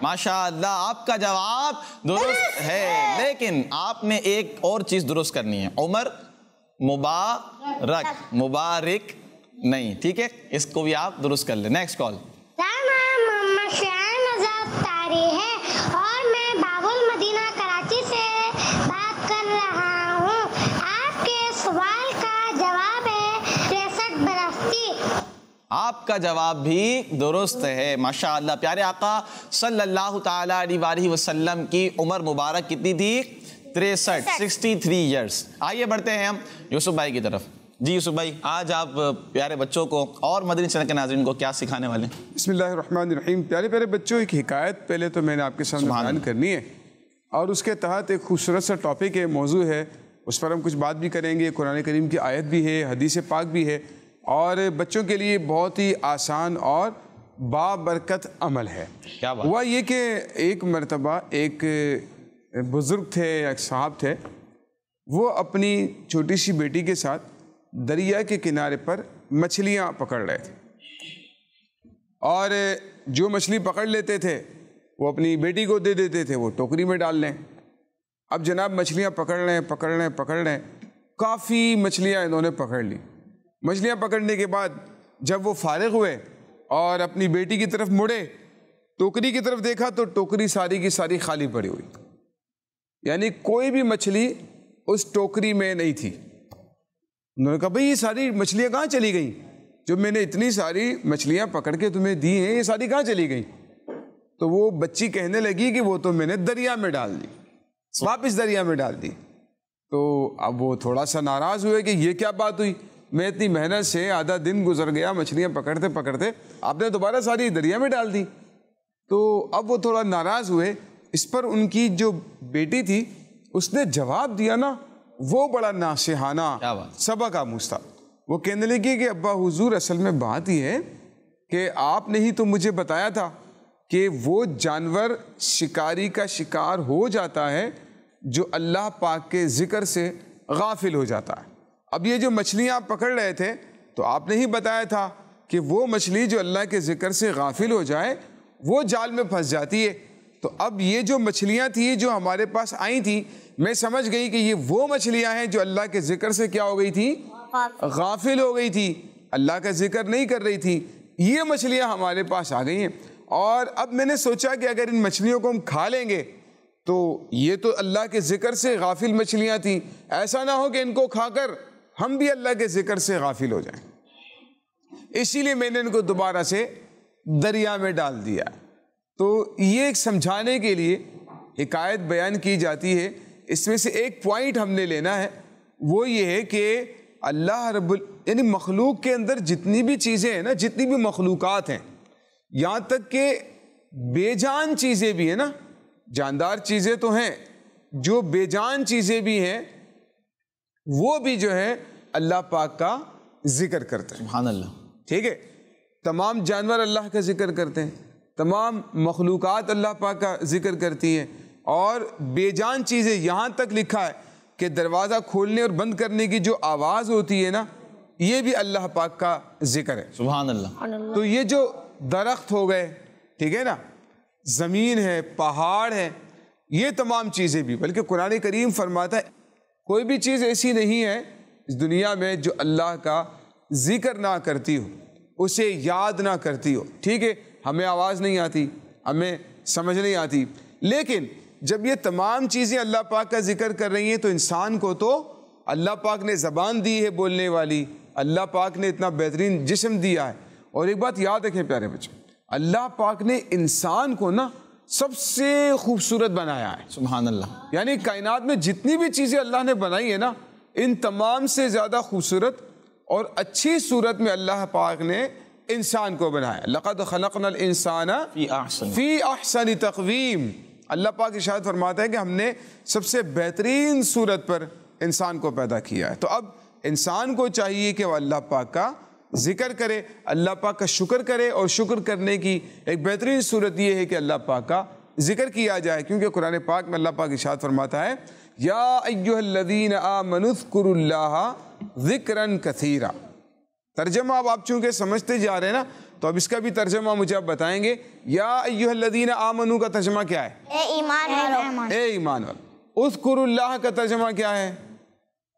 ماشاء اللہ آپ کا جواب درست ہے, لیکن آپ نے ایک اور چیز درست کرنی ہے. عمر مبارک, مبارک نہیں, ٹھیک ہے, اس کو بھی آپ درست کر لیں. Next call. ہے اور میں باب المدینہ کراچی سے بات کر رہا ہوں. آپ کے سوال کا جواب ہے 63 برس کی. آپ کا جواب بھی درست ہے, ماشاء اللہ. پیارے آقا صلی اللہ تعالی علیہ وآلہ وسلم کی عمر مبارک کتنی تھی؟ 63 ایئرس. آئیے بڑھتے ہیں ہم یوسف بھائی کی طرف. جی یوسف بھائی, آج آپ پیارے بچوں کو اور مدنی چینل کے ناظرین کو کیا سکھانے والے ہیں؟ بسم اللہ الرحمن الرحیم. پیارے پیارے بچوں, ایک حکایت پہلے تو میں نے آپ کے سامنے بیان کرنی ہے, اور اس کے تحت ایک خوبصورت سا ٹاپک ہے, موضوع ہے, اس پر ہم کچھ بات بھی کریں گے. قرآن کریم کی آیت بھی ہے, حدیث پاک بھی ہے, اور بچوں کے لیے بہت ہی آسان اور بابرکت عمل ہے. کیا بات؟ ہوا یہ کہ ایک مرتبہ ایک بزرگ تھے, ایک صاحب تھے, وہ اپنی چھوٹی سی بیٹی کے ساتھ دریا کے کنارے پر مچھلیاں پکڑ رہے تھے, اور جو مچھلی پکڑ لیتے تھے وہ اپنی بیٹی کو دے دیتے تھے, وہ ٹوکری میں ڈال لیں. اب جناب مچھلیاں پکڑ رہے ہیں, کافی مچھلیاں انہوں نے پکڑ لی. مچھلیاں پکڑنے کے بعد جب وہ فارغ ہوئے اور اپنی بیٹی کی طرف مڑے, ٹوکری کی طرف دیکھا تو ٹوکری ساری کی ساری خالی پڑی ہوئی, یعنی کوئی بھی مچھلی اس ٹوکری میں نہیں تھی. انہوں نے کہا بھئی یہ ساری مچھلیاں کہاں چلی گئیں؟ جو میں نے اتنی ساری مچھلیاں پکڑ کے تمہیں دی ہیں, یہ ساری کہاں چلی گئیں؟ تو وہ بچی کہنے لگی کہ وہ تو میں نے دریا میں ڈال دی, واپس دریا میں ڈال دی. تو اب وہ تھوڑا سا ناراض ہوئے کہ یہ کیا بات ہوئی, میں اتنی محنت سے آدھا دن گزر گیا مچھلیاں پکڑتے پکڑتے, آپ نے دوبارہ ساری دریا میں ڈال دی. تو اب وہ تھوڑا ناراض ہوئے, اس پر ان کی جو بیٹی تھی اس نے جواب دیا نا، وہ بڑا ناصحانہ سبق آموز تھا. وہ کہنے لگی کہ ابا حضور اصل میں بات یہ ہے کہ آپ نے ہی تو مجھے بتایا تھا کہ وہ جانور شکاری کا شکار ہو جاتا ہے جو اللہ پاک کے ذکر سے غافل ہو جاتا ہے. اب یہ جو مچھلیاں آپ پکڑ رہے تھے تو آپ نے ہی بتایا تھا کہ وہ مچھلی جو اللہ کے ذکر سے غافل ہو جائے وہ جال میں پھنس جاتی ہے. تو اب یہ جو مچھلیاں تھیں جو ہمارے پاس آئی تھیں، میں سمجھ گئی کہ یہ وہ مچھلیاں ہیں جو اللہ کے ذکر سے کیا ہو گئی تھی؟ غافل ہو گئی تھی، اللہ کا ذکر نہیں کر رہی تھی. یہ مچھلیاں ہمارے پاس آ گئی ہیں، اور اب میں نے سوچا کہ اگر ان مچھلیوں کو ہم کھا لیں گے تو یہ تو اللہ کے ذکر سے غافل مچھلیاں تھیں، ایسا نہ ہو کہ ان کو کھا کر ہم بھی اللہ کے ذکر سے غافل ہو جائیں. اسی لیے میں نے ان کو دوبارہ سے دریا میں ڈال دیا. تو یہ ایک سمجھانے کے لیے ایک آیت بیان کی جاتی ہے. اس میں سے ایک پوائنٹ ہم نے لینا ہے، وہ یہ ہے کہ اللہ یعنی مخلوق کے اندر جتنی بھی چیزیں ہیں نا، جتنی بھی مخلوقات ہیں، یہاں تک کہ بے جان چیزیں بھی ہیں نا، جاندار چیزیں تو ہیں، جو بے جان چیزیں بھی ہیں وہ بھی جو ہے اللہ پاک کا ذکر کرتے ہیں. سبحان اللہ. ٹھیک ہے، تمام جانور اللہ کا ذکر کرتے ہیں، تمام مخلوقات اللہ پاک کا ذکر کرتی ہیں، اور بے جان چیزیں یہاں تک لکھا ہے کہ دروازہ کھولنے اور بند کرنے کی جو آواز ہوتی ہے نا، یہ بھی اللہ پاک کا ذکر ہے. سبحان اللہ. تو یہ جو درخت ہو گئے، ٹھیک ہے نا، زمین ہے، پہاڑ ہے، یہ تمام چیزیں بھی، بلکہ قرآن کریم فرماتا ہے کوئی بھی چیز ایسی نہیں ہے اس دنیا میں جو اللہ کا ذکر نہ کرتی ہو، اسے یاد نہ کرتی ہو. ٹھیک ہے، ہمیں آواز نہیں آتی، ہمیں سمجھ نہیں آتی، لیکن جب یہ تمام چیزیں اللہ پاک کا ذکر کر رہی ہیں تو انسان کو تو اللہ پاک نے زبان دی ہے بولنے والی، اللہ پاک نے اتنا بہترین جسم دیا ہے. اور ایک بات یاد رکھیں پیارے بچے، اللہ پاک نے انسان کو نا سب سے خوبصورت بنایا ہے. سبحان اللہ. یعنی کائنات میں جتنی بھی چیزیں اللہ نے بنائی ہیں نا، ان تمام سے زیادہ خوبصورت اور اچھی صورت میں اللہ پاک نے انسان کو بنایا. لقد خلقنا الانسان فی احسن تقویم. اللہ پاک ارشاد فرماتا ہے کہ ہم نے سب سے بہترین صورت پر انسان کو پیدا کیا ہے. تو اب انسان کو چاہیے کہ وہ اللہ پاک کا ذکر کرے، اللہ پاک کا شکر کرے، اور شکر کرنے کی ایک بہترین صورت یہ ہے کہ اللہ پاک کا ذکر کیا جائے، کیونکہ قرآن پاک میں اللہ پاک ارشاد فرماتا ہے یا ایھا الذین آمنوا اذکروا اللہ ذکرا کثیرا. ترجمہ اب آپ چونکہ سمجھتے جا رہے ہیں نا، تو اب اس کا بھی ترجمہ مجھے آپ بتائیں گے. یا ایھا الذین آمنوا کا ترجمہ کیا ہے؟ اے ایمان والو. اے ایمان والو. اذکروا اللہ کا ترجمہ کیا ہے؟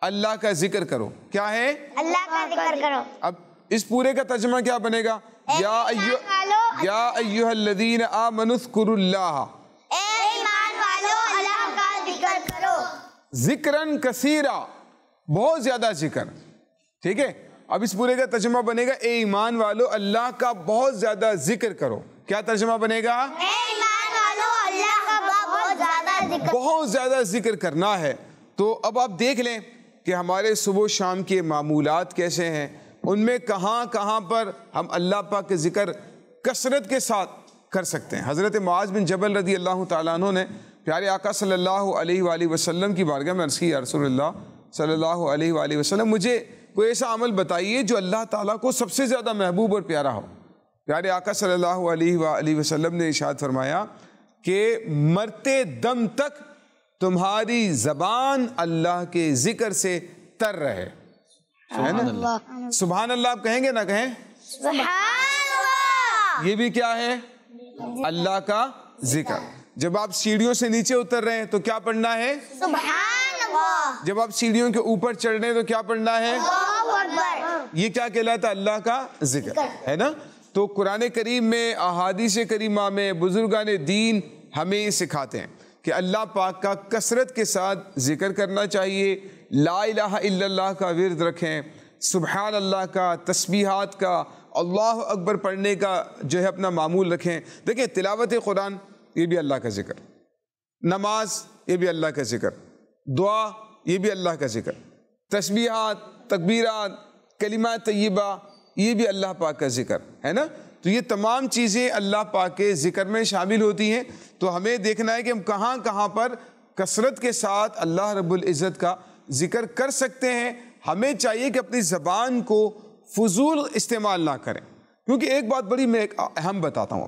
اللہ کا ذکر کرو. کیا ہے؟ اللہ کا ذکر کرو. اب اس پورے کا ترجمہ کیا بنے گا؟ یا ایھا الذین آمنوا اذکروا اللہ. اے ایمان والو اللہ کا ذکر کرو. ذکرن کثیرا، بہت زیادہ ذکر. ٹھیک ہے، اب اس پورے کا ترجمہ بنے گا اے ایمان والو اللہ کا بہت زیادہ ذکر کرو. کیا ترجمہ بنے گا؟ اے ایمان والو اللہ کا بہت زیادہ ذکر. بہت زیادہ ذکر کرنا ہے. تو اب آپ دیکھ لیں کہ ہمارے صبح و شام کے معمولات کیسے ہیں، ان میں کہاں کہاں پر ہم اللہ پاک کے ذکر کثرت کے ساتھ کر سکتے ہیں. حضرت معاذ بن جبل رضی اللہ تعالیٰ عنہ نے پیارے آقا صلی اللہ علیہ وآلہ وسلم کی بارگاہ میں عرض کی، یا رسول اللہ صلی اللہ علیہ وآلہ وسلم، مجھے کوئی ایسا عمل بتائیے جو اللہ تعالیٰ کو سب سے زیادہ محبوب اور پیارا ہو. پیارے آقا صلی اللہ علیہ وآلہ وسلم نے ارشاد فرمایا کہ مرتے دم تک تمہاری زبان اللہ کے ذکر سے تر رہے. سبحان اللہ آپ کہیں گے نہ کہیں؟ سبحان اللہ. یہ بھی کیا ہے؟ اللہ کا ذکر. جب آپ سیڑھیوں سے نیچے اتر رہے ہیں تو کیا پڑھنا ہے؟ سبحان اللہ. جب آپ سیڑھیوں کے اوپر چڑھ رہے ہیں تو کیا پڑھنا ہے؟ اللہ اکبر. یہ کیا کہلاتا ہے؟ اللہ کا ذکر ہے نا. تو قرآن کریم میں، احادیث کریمہ میں بزرگان دین ہمیں یہ سکھاتے ہیں کہ اللہ پاک کا کثرت کے ساتھ ذکر کرنا چاہیے. لا الہ الا اللہ کا ورد رکھیں، سبحان اللہ کا، تسبیحات کا، اللہ اکبر پڑھنے کا جو ہے اپنا معمول رکھیں. دیکھیں، تلاوت قرآن یہ بھی اللہ کا ذکر، نماز یہ بھی اللہ کا ذکر، دعا یہ بھی اللہ کا ذکر، تسبیحات، تکبیرات، کلمات طیبہ یہ بھی اللہ پاک کا ذکر ہے نا. تو تو یہ تمام چیزیں اللہ پاک کے ذکر میں شامل ہوتی ہیں. تو ہمیں دیکھنا ہے کہ ہم کہاں کہاں پر کثرت کے ساتھ اللہ رب العزت کا ذکر کر سکتے ہیں. ہمیں چاہیے کہ اپنی زبان کو فضول استعمال نہ کریں، کیونکہ ایک بات بڑی میں اہم بتاتا ہوں.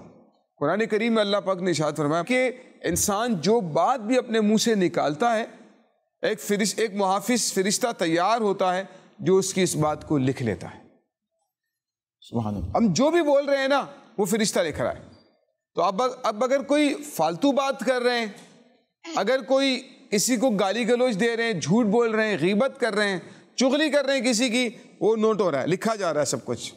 قرآن کریم میں اللہ پاک نے ارشاد فرمایا کہ انسان جو بات بھی اپنے منہ سے نکالتا ہے ایک محافظ فرشتہ تیار ہوتا ہے جو اس کی اس بات کو لکھ لیتا ہے. سبحان اللہ. ہم جو بھی بول رہے ہیں نا وہ فرشتہ لکھ رہا ہے. تو اب اگر کوئی فالتو بات کر رہے ہیں، اگر کوئی کسی کو گالی گلوچ دے رہے ہیں، جھوٹ بول رہے ہیں، غیبت کر رہے ہیں، چغلی کر رہے ہیں کسی کی، وہ نوٹ ہو رہا ہے، لکھا جا رہا ہے سب کچھ.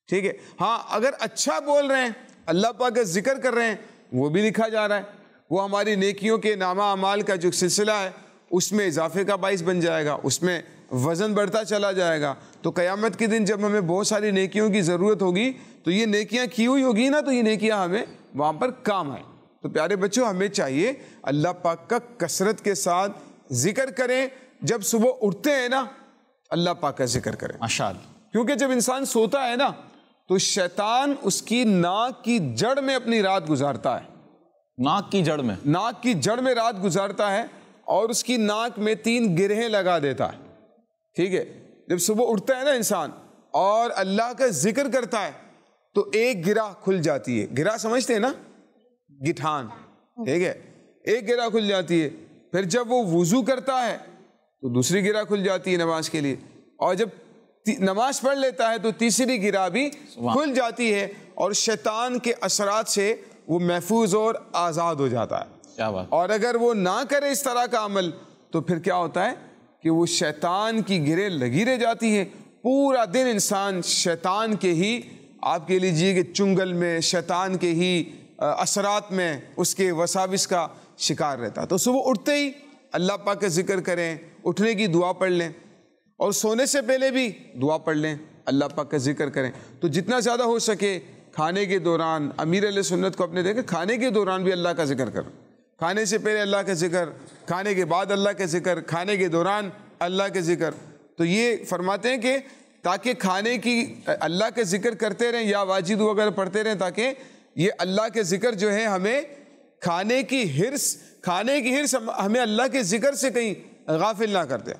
ٹھیک ہے. ہاں اگر اچھا بول رہے ہیں، اللہ پاک کا ذکر کر رہے ہیں، وہ بھی لکھا جا رہا ہے. وہ ہماری نیکیوں کے نامہ اعمال کا جو سلسلہ ہے اس میں اضافے کا باعث بن جائے گا، اس میں وزن بڑھتا چلا جائے گا. تو قیامت کے دن جب ہمیں بہت ساری نیکیوں کی ضرورت ہوگی تو یہ نیکیاں کی ہوئی ہوگی نا، تو یہ نیکیاں ہمیں وہاں پر کام آئیں. تو پیارے بچوں، ہمیں چاہیے اللہ پاک کا کثرت کے ساتھ ذکر کریں. جب صبح اٹھتے ہیں نا اللہ پاک کا ذکر کریں ماشاءاللہ. کیونکہ جب انسان سوتا ہے نا تو شیطان اس کی ناک کی جڑ میں اپنی رات گزارتا ہے. ناک کی جڑ میں رات گزارتا ہے اور اس کی ناک میں 3 گرہیں لگا دیتا ہے. ٹھیک ہے. جب صبح اٹھتا ہے نا انسان اور اللہ کا ذکر کرتا ہے تو ایک گرہ کھل جاتی ہے. گرہ سمجھتے ہیں نا، گٹھان. ٹھیک ہے. ایک گرہ کھل جاتی ہے. پھر جب وہ وضو کرتا ہے تو دوسری گرہ کھل جاتی ہے نماز کے لیے، اور جب نماز پڑھ لیتا ہے تو تیسری گرہ بھی کھل جاتی ہے، اور شیطان کے اثرات سے وہ محفوظ اور آزاد ہو جاتا ہے. کیا بات. اور اگر وہ نہ کرے اس طرح کا عمل تو پھر کیا ہوتا ہے کہ وہ شیطان کی گرہ لگی رہ جاتی ہے. پورا دن انسان شیطان کے ہی، آپ کے لیجیے کہ چنگل میں، شیطان کے ہی اثرات میں، اس کے وساوس کا شکار رہتا ہے. تو صبح اٹھتے ہی اللہ پاک کا ذکر کریں، اٹھنے کی دعا پڑھ لیں، اور سونے سے پہلے بھی دعا پڑھ لیں، اللہ پاک کا ذکر کریں. تو جتنا زیادہ ہو سکے کھانے کے دوران، امیر علیہ سنت کو اپنے دیکھیں کھانے کے دوران بھی اللہ کا ذکر کریں. کھانے سے پہلے اللہ کا ذکر، کھانے کے بعد اللہ کا ذکر، کھانے کے دوران اللہ کا ذکر. تو یہ فرماتے ہیں کہ تاکہ کھانے کی اللہ کا ذکر کرتے رہیں یا واجد وغیرہ پڑھتے رہیں، تاکہ یہ اللہ کے ذکر جو ہے ہمیں کھانے کی ہرس ہمیں اللہ کے ذکر سے کہیں غافل نہ کرتے.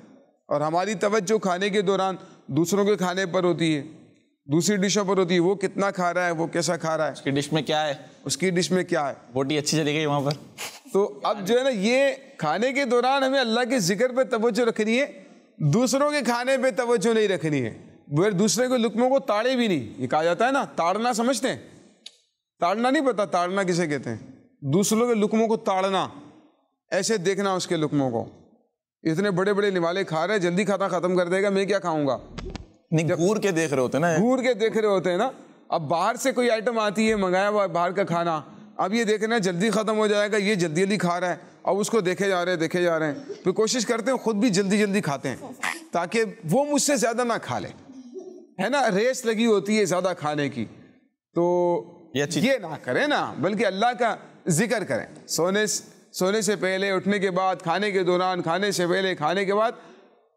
اور ہماری توجہ کھانے کے دوران دوسروں کے کھانے پر ہوتی ہے، دوسری ڈشوں پر ہوتی ہے. وہ کتنا کھا رہا ہے، وہ کیسا کھا رہا ہے، اس کی ڈش میں کیا ہے، بوٹی اچھی چلی گئی وہاں پر. تو اب جو ہے نا یہ کھانے کے دوران ہمیں اللہ کے ذکر پہ توجہ رکھنی ہے، دوسروں کے کھانے پہ توجہ نہیں رکھنی ہے. دوسرے کے لقموں کو تاڑے بھی نہیں. یہ کہا جاتا ہے نا تاڑنا، سمجھتے ہیں؟ تاڑنا نہیں پتا تاڑنا کسے کہتے ہیں؟ دوسروں کے لقموں کو تاڑنا، ایسے دیکھنا اس کے لقموں کو. اتنے بڑے بڑے نوالے کھا رہے ہیں، جلدی کھانا ختم کر دے گا، میں کیا کھاؤں گا. گور کے دیکھ رہے ہوتے ہیں نا. اب باہر سے کوئی آئٹم آتی ہے، منگایا ہوا باہر کا کھانا، اب یہ دیکھنا جلدی ختم ہو جائے گا، یہ جلدی جلدی کھا رہا ہے، اب اس کو دیکھے جا رہے ہیں. پھر کوشش کرتے ہیں خود بھی جلدی جلدی کھاتے ہیں تاکہ وہ مجھ سے زیادہ نہ کھا لے. ہے نا، ریس لگی ہوتی ہے زیادہ کھانے کی. تو یہ نہ کریں نا، بلکہ اللہ کا ذکر کریں. سونے سے پہلے، اٹھنے کے بعد، کھانے کے دوران، کھانے سے پہلے، کھانے کے بعد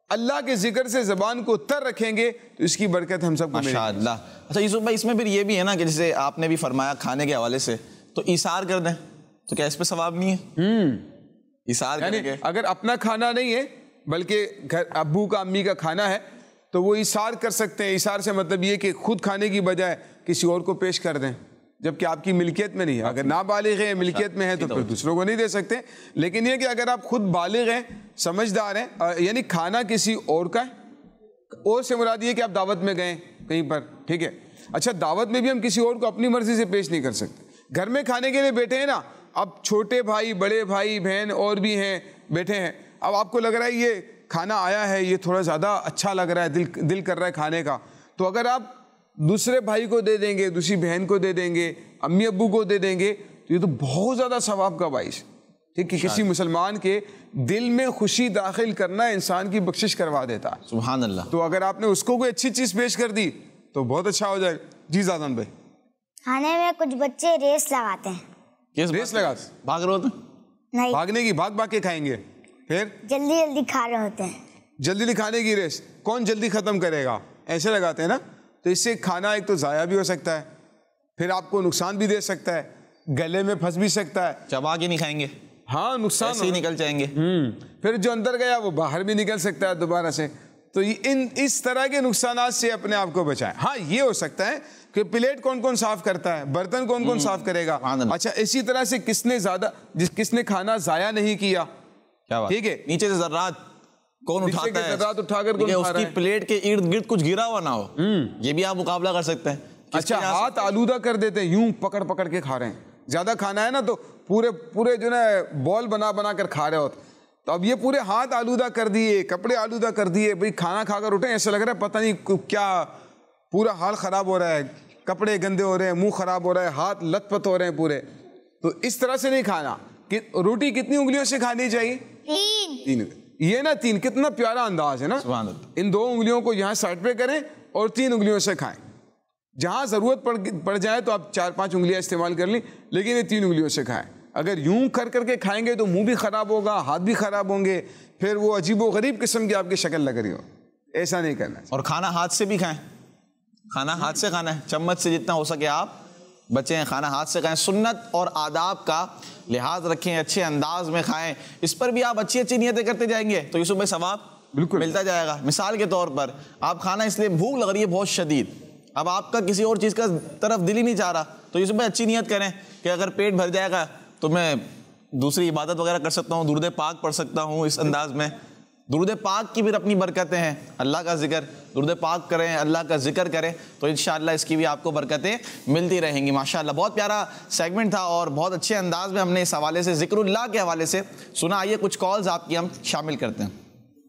اللہ کے ذکر سے زبان کو تر رکھیں گے تو اس کی برکت ہم سب کو ملے گی. ماشاءاللہ. اچھا یوسف بھائی، اس میں پھر یہ بھی ہے نا کہ جیسے آپ نے بھی فرمایا کھانے کے حوالے سے، تو ایثار کر دیں تو کیا اس پہ ثواب نہیں ہے؟ ایثار کریں گے اگر اپنا کھانا نہیں ہے بلکہ گھر ابو کا، امی کا کھانا ہے تو وہ ایثار کر سکتے ہیں. ایثار سے مطلب یہ کہ خود کھانے کی بجائے کسی اور کو پیش کر دیں، جبکہ آپ کی ملکیت میں نہیں ہے. اگر نابالغ ہے، ملکیت میں ہے تو پھر دوسروں کو نہیں دے سکتے. لیکن یہ کہ اگر آپ خود بالغ ہیں، سمجھدار ہیں، یعنی کھانا کسی اور کا ہے، اور سے مراد یہ کہ آپ دعوت میں گئے کہیں پر، ٹھیک ہے. اچھا، دعوت میں بھی ہم کسی اور کو اپنی مرضی سے پیش نہیں کر سکتے. گھر میں کھانے کے لیے بیٹھے ہیں نا، اب چھوٹے بھائی، بڑے بھائی، بہن اور بھی ہیں بیٹھے ہیں، اب آپ کو لگ رہا ہے یہ کھانا آیا ہے، یہ تھوڑا زیادہ اچھا لگ رہا ہے، دل کر رہا ہے کھانے کا، تو اگر آپ دوسرے بھائی کو دے دیں گے، دوسری بہن کو دے دیں گے، امی ابو کو دے دیں گے، تو یہ تو بہت زیادہ ثواب کا باعث. ٹھیک ہے، کسی مسلمان کے دل میں خوشی داخل کرنا انسان کی بخشش کروا دیتا ہے. سبحان اللہ. تو اگر آپ نے اس کو کوئی اچھی چیز پیش کر دی تو بہت اچھا ہو جائے. جی زادان بھائی. کھانے میں کچھ بچے ریس لگاتے ہیں. ریس لگاتے؟ بھاگ رہے ہوتے؟ نہیں، بھاگنے کی، بھاگ کے کھائیں گے. پھر جلدی جلدی کھا رہے ہوتے ہیں. جلدی کھانے کی ریس، کون جلدی ختم کرے گا، ایسے لگاتے ہیں نا. تو اس سے کھانا ایک تو ضائع بھی ہو سکتا ہے، پھر آپ کو نقصان بھی دے سکتا ہے, گلے میں پھنس بھی سکتا ہے. چبا کے نہیں کھائیں گے, ہاں نقصان ایسے ہی نکل جائیں گے. پھر جو اندر گیا وہ باہر بھی نکل سکتا ہے دوبارہ سے. تو اس طرح کے نقصانات سے اپنے آپ کو بچائیں. ہاں یہ ہو سکتا ہے کہ پلیٹ کون کون صاف کرتا ہے, برتن کون کون صاف کرے گا. اچھا اسی طرح سے کس نے کھانا ضائع نہیں کیا, ٹھیک ہے, نیچے سے ذرات کون اٹھاتا ہے, ذرات اٹھا کر اس کی پلیٹ کے ارد گرد کچھ گرا ہوا نہ ہو, یہ بھی آپ مقابلہ کر سکتے ہیں. اچھا ہاتھ آلودہ کر دیتے ہیں, یوں پکڑ پکڑ کے کھا رہے ہیں, زیادہ کھانا ہے نا تو پورے جو نا بال بنا کر کھا رہے ہوتے, تو اب یہ پورے ہاتھ آلودہ کر دیے, کپڑے آلودہ کر دیے, بھئی کھانا کھا کر اٹھے ایسا لگ رہا ہے پتہ نہیں کیا, پورا حال خراب ہو رہا ہے, کپڑے گندے ہو رہے ہیں, منہ خراب ہو رہا ہے, ہاتھ لت پت ہو رہے ہیں پورے. تو اس طرح سے نہیں کھانا. روٹی کتنی انگلیوں سے کھانی چاہیے؟ 3. یہ نا 3 کتنا پیارا انداز ہے نا. ان 2 انگلیوں کو یہاں سائڈ پہ کریں اور 3 انگلیوں سے کھائیں. جہاں ضرورت پڑ جائے تو آپ 4-5 انگلیاں استعمال کر لیں, لیکن یہ 3 انگلیوں سے کھائیں. اگر یوں کر کے کھائیں گے تو منہ بھی خراب ہوگا, ہاتھ بھی خراب ہوں گے, پھر وہ عجیب و غریب قسم کی آپ کی شکل لگ رہی ہو. ایسا نہیں کرنا. اور کھانا ہاتھ سے بھی کھائیں, کھانا ہاتھ سے کھانا ہے, چمچ سے جتنا ہو سکے آپ بچیں, کھانا ہاتھ سے کھائیں. سنت اور آداب کا لحاظ رکھیں, اچھے انداز میں کھائیں. اس پر بھی آپ اچھی نیتیں کرتے جائیں گے تو یوسف بھائی ثواب بالکل ملتا جائے گا. مثال کے طور پر آپ کھانا اس لیے بھوک لگ رہی ہے بہت شدید, اب آپ کا کسی اور چیز کا طرف دل ہی نہیں چاہ رہا, تو یوسف بھائی اچھی نیت کریں کہ اگر پیٹ بھر جائے گا تو میں دوسری عبادت وغیرہ کر سکتا ہوں, درود پاک پڑھ سکتا ہوں. اس انداز میں درود پاک کی بھی اپنی برکتیں ہیں, اللہ کا ذکر, درود پاک کریں, اللہ کا ذکر کریں, تو انشاءاللہ اس کی بھی آپ کو برکتیں ملتی رہیں گی. ماشاءاللہ بہت پیارا سیگمنٹ تھا اور بہت اچھے انداز میں ہم نے اس حوالے سے ذکر اللہ کے حوالے سے سنا. آئیے کچھ کالز آپ کی ہم شامل کرتے ہیں.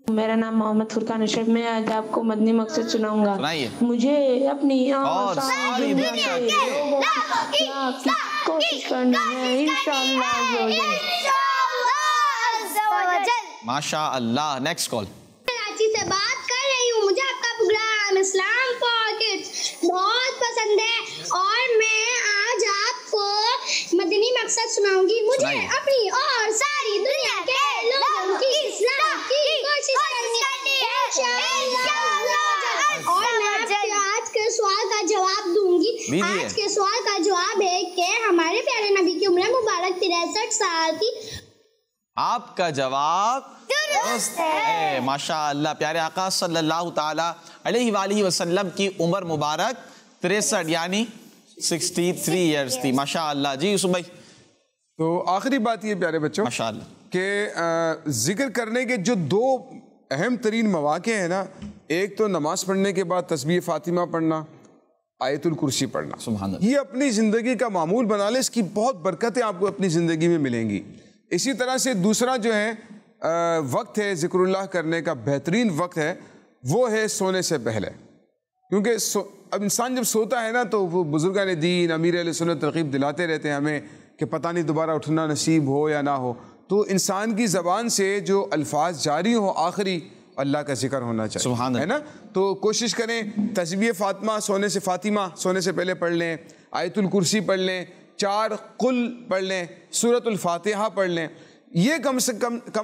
میرا نام محمد فرقان اشرف, میں آج آپ کو مدنی مقصد سناؤں گا. سنائیے. مجھے اپنی اور ساری دنیا کے کوشش کرنا ہے انشاءاللہ. ماشاء اللہ. Next call. کراچی سے بات کر رہی ہوں. مجھے آپ کا پروگرام اسلام فار کڈس بہت پسند ہے اور میں آج آپ کو مدنی مقصد سناؤں گی. مجھے اپنی اور ساری دنیا کے لوگوں کی اسلام کی کوشش کرنی ہے انشاءاللہ. اور میں آج کے سوال کا جواب دوں گی. آج کے سوال کا جواب ہے کہ ہمارے پیارے نبی کی عمر مبارک 63 سال کی. آپ کا جواب درست ہے. ماشاء اللہ. پیارے آقا صلی اللہ تعالی علیہ وآلہ وسلم کی عمر مبارک 63 یعنی 63 ایئرز تھی. ماشاء اللہ. جی یوسف بھائی. تو آخری بات یہ پیارے بچوں ماشاء اللہ کہ ذکر کرنے کے جو 2 اہم ترین مواقع ہیں نا, ایک تو نماز پڑھنے کے بعد تسبیح فاطمہ پڑھنا, آیت الکرسی پڑھنا. سبحان اللہ. یہ اپنی زندگی کا معمول بنا لیں, اس کی بہت برکتیں آپ کو اپنی زندگی میں ملیں گی. اسی طرح سے دوسرا جو ہے وقت ہے ذکر اللہ کرنے کا بہترین وقت ہے, وہ ہے سونے سے پہلے. کیونکہ اب انسان جب سوتا ہے نا تو وہ بزرگان دین امیر اہل سنت ترغیب دلاتے رہتے ہیں ہمیں کہ پتہ نہیں دوبارہ اٹھنا نصیب ہو یا نہ ہو. تو انسان کی زبان سے جو الفاظ جاری ہو آخری اللہ کا ذکر ہونا چاہیے. سبحان اللہ. ہے نا. تو کوشش کریں تسبیح فاطمہ سونے سے پہلے پڑھ لیں, آیت الکرسی پڑھ لیں, 4 قل پڑھ لیں, سورۃ الفاتحہ پڑھ لیں. یہ کم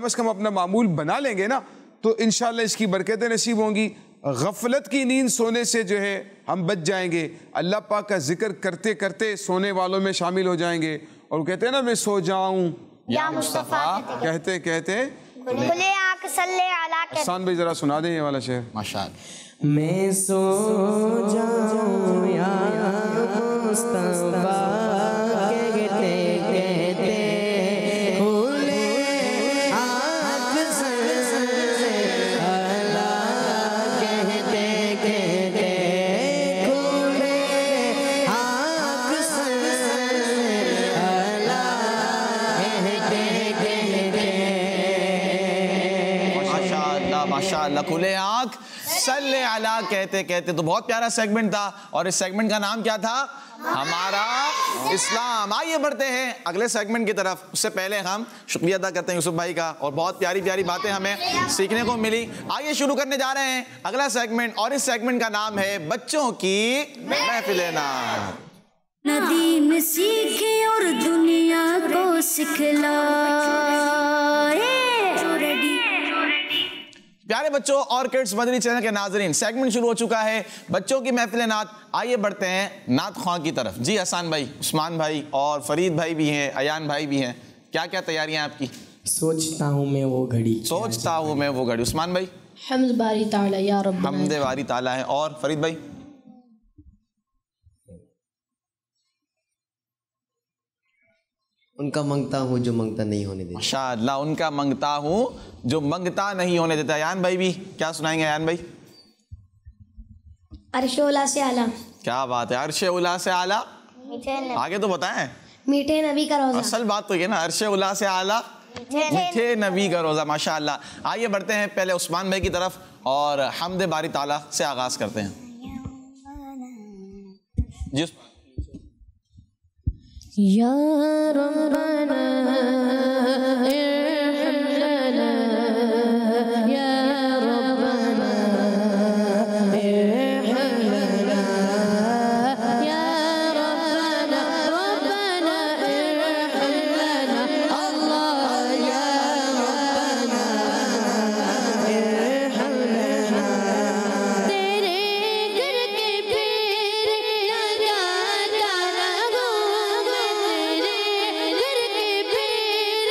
از کم اپنا معمول بنا لیں گے نا تو انشاءاللہ اس کی برکتیں نصیب ہوں گی. غفلت کی نیند سونے سے جو ہے ہم بچ جائیں گے. اللہ پاک کا ذکر کرتے کرتے سونے والوں میں شامل ہو جائیں گے. اور کہتے ہیں نا میں سو جاؤں یا مصطفیٰ کہتے کھلے آنکھ صلی علی. احسان بھائی ذرا سنا دیں یہ والا شعر. ماشاءاللہ. میں سو جاؤں یا مصطفیٰ کھلے آنکھ صلی علی کہتے کہتے. تو بہت پیارا سیگمنٹ تھا اور اس سیگمنٹ کا نام کیا تھا؟ ہمارا اسلام. آئیے بڑھتے ہیں اگلے سیگمنٹ کی طرف. اس سے پہلے ہم شکریہ ادا کرتے ہیں یوسف بھائی کا, اور بہت پیاری پیاری باتیں ہمیں سیکھنے کو ملی. آئیے شروع کرنے جا رہے ہیں اگلا سیگمنٹ, اور اس سیگمنٹ کا نام ہے بچوں کی محفل نعت. ندیم سیکھے اور دنیا کو سکھلائے. پیارے بچوں اور کڈس مدنی چینل کے ناظرین، سیگمنٹ شروع ہو چکا ہے بچوں کی محفل نعت. آئیے بڑھتے ہیں نعت خواں کی طرف. جی احسان بھائی، عثمان بھائی اور فرید بھائی بھی ہیں، ایان بھائی بھی ہیں. کیا کیا تیاریاں آپ کی؟ سوچتا ہوں میں وہ گھڑی. سوچتا ہوں میں وہ گھڑی. عثمان بھائی؟ حمد باری تعالی یا رب. حمد باری تعالی ہے. اور فرید بھائی؟ ان کا منگتا ہوں جو منگتا نہیں ہونے دیتا. ماشاءاللہ، ان کا منگتا ہوں جو منگتا نہیں ہونے دیتا. ایان بھائی بھی کیا سنائیں گے؟ ایان بھائی؟ عرش اولا سے اعلیٰ. کیا بات ہے، عرش اولا سے اعلیٰ. آگے تو بتائیں. میٹھے نبی کا روزہ. اصل بات تو یہ نا، عرش اولا سے اعلیٰ میٹھے نبی کا روزہ. ماشاءاللہ. آئیے بڑھتے ہیں پہلے عثمان بھائی کی طرف اور حمد باری تعالیٰ سے آغاز کرتے ہیں. جی یا ربنا ارحم لنا یا ربنا ارحم لنا یا ربنا ربنا ارحم لنا اللہ یا ربنا ارحم لنا. تیرے گھر کے پیر لگاتا رہوں، تیرے گھر کے پیر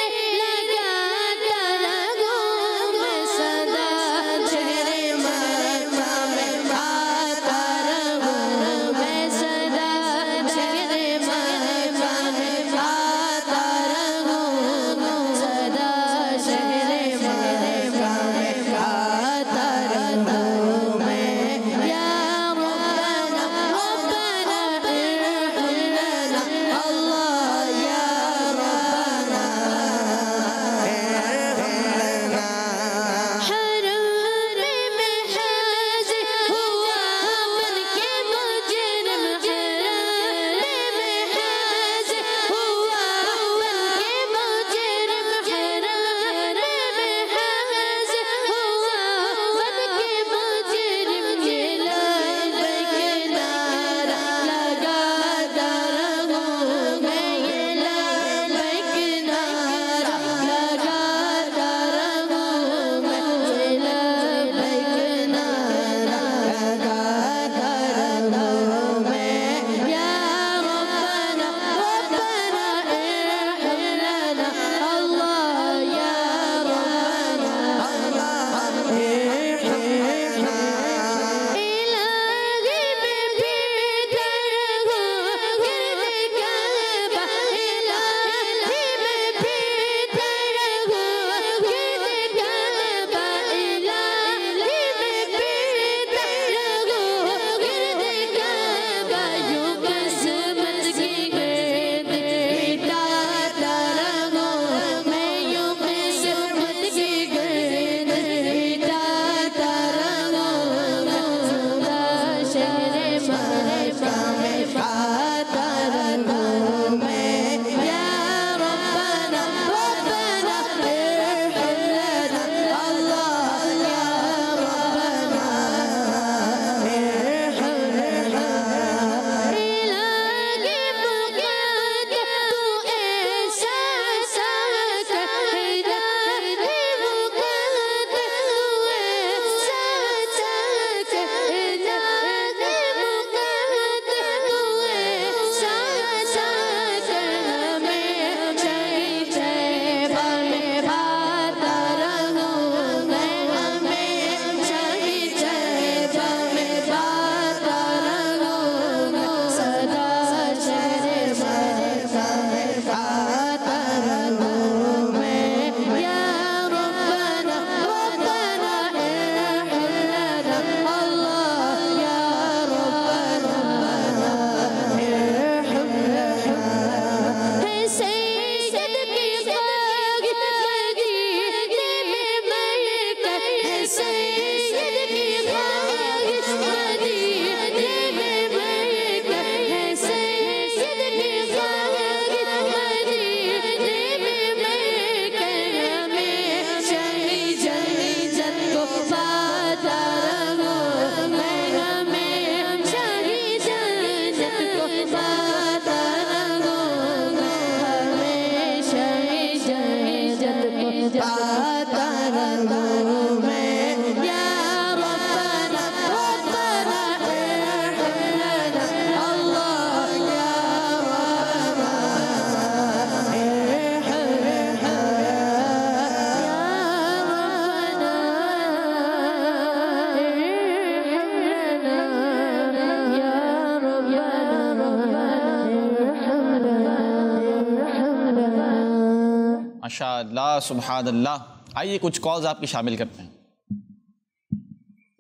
ماشاء اللہ سبحان اللہ. آئیے کچھ کالز آپ کی شامل کرتے ہیں.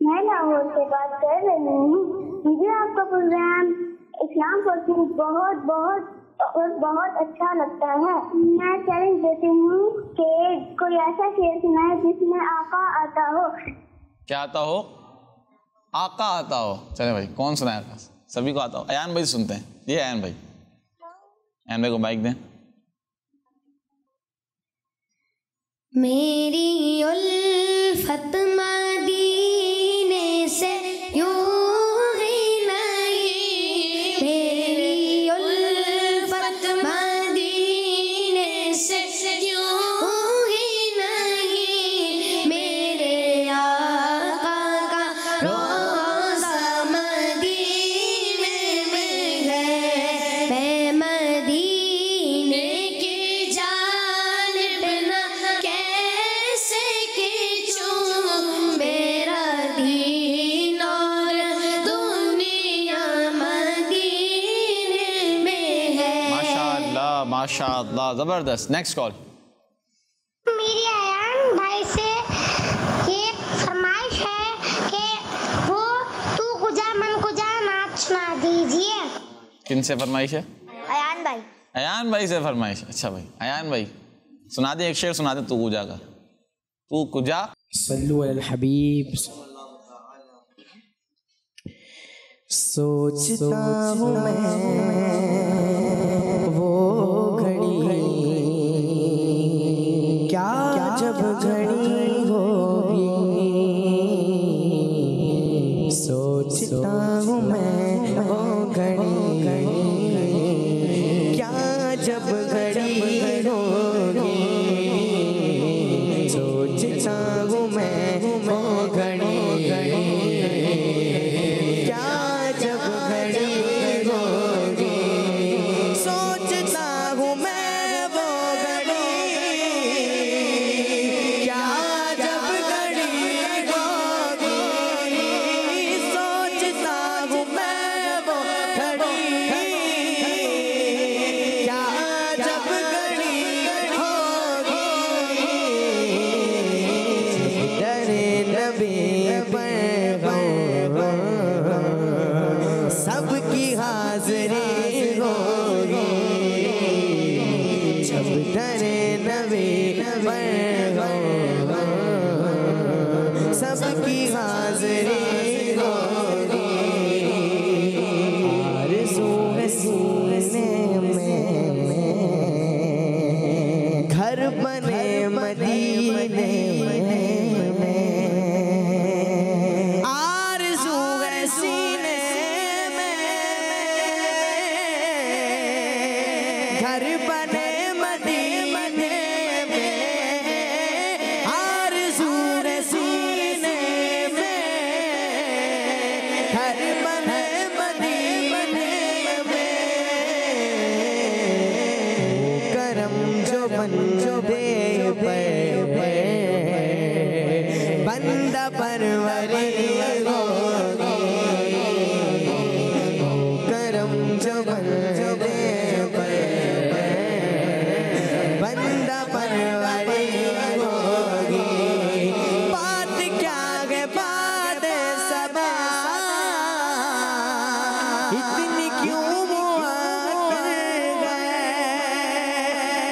میں لاہور سے بات کر رہی ہوں. مجھے آپ کا پروگرام اسلام فور بہت بہت بہت اچھا لگتا ہے. میں چیلنج دیتی ہوں کہ کوئی ایسا شعر سنائے جس میں آقا آتا ہو. کیا آتا ہو؟ آقا آتا ہو. چلے بھائی کون سنائے گا؟ سبھی کو آتا ہو. ایان بھائی سنتے ہیں. یہ ایان بھائی، ایان بھائی کو مائک دیں. میری الفت مدینے سے یوں ہی نہیں، میری الفت مدینے سے یوں ہی نہیں، میرے آقا کا روضہ مدینے میں ہے. میں مدینے کی جانب نہ کیسے کھینچوں، میرا دین اور دنیا مدینے میں ہے. ماشاء اللہ ماشاء اللہ زبردست. Next call. میری ایان بھائی سے یہ فرمائش ہے کہ وہ تو کجا من کجا نعت سنا دیجیے. کن سے فرمائش ہے؟ ایان بھائی. ایان بھائی سے فرمائش. اچھا بھائی ایان بھائی سنا دیں، ایک شعر سنا دیں تو کجا کا. تو کجا. صلو علی الحبیب. سوچتا ہوں میں وہ گھڑی کیا جب گھڑی ہوگی. سوچتا ہوں میں وہ گھڑی کیا جب گھڑی ہوگی. سوچتا ہوں میں وہ گھڑی کیا جب گھڑی ہوگی. سوچتا ہوں میں وہ گھڑی کیا جب گھڑی ہوگی. سوچتا ہوں میں وہ گھڑی کیا جب گھڑی ہوگی. درے نبی پر سب کی حاضری ہوگی. جب درے نبی پر سب کی حاضری ہوگی. آرزو ہے سینے میں گھر بنے مدینے میں. آرزو ہے سینے میں گھر بنے مدینے میں. آرزو ہے سینے میں گھر بنے مدینے میں. کرم جو بندے پر بندہ پروری ہوگی. کرم جو بندے پر بندہ پروری ہوگی. بات کیا ہے بات سبا اتنی کیوں مؤخر گئے.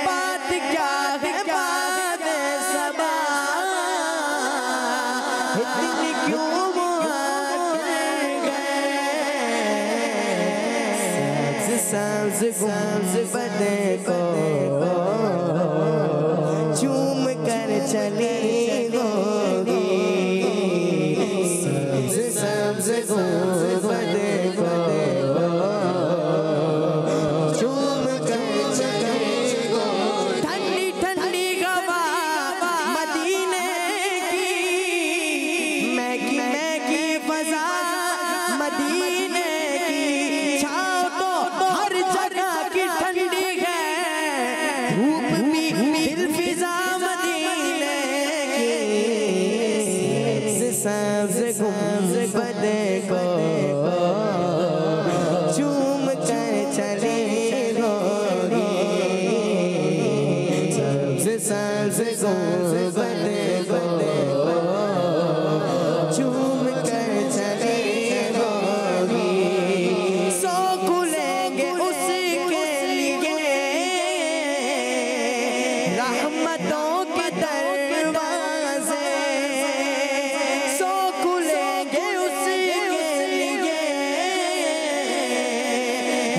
بات کیا ہے بات سبا اتنی کیوں مؤخر گئے. سبز بدے کو چوم کر چلی ہوگی. سبز بدے کو چوم کر چلی ہوگی. ٹھنڈی ٹھنڈی ہوا مدینے کی میں کی فضا مدینے کی. چھاؤ تو ہر جگہ کی ٹھنڈی ہے،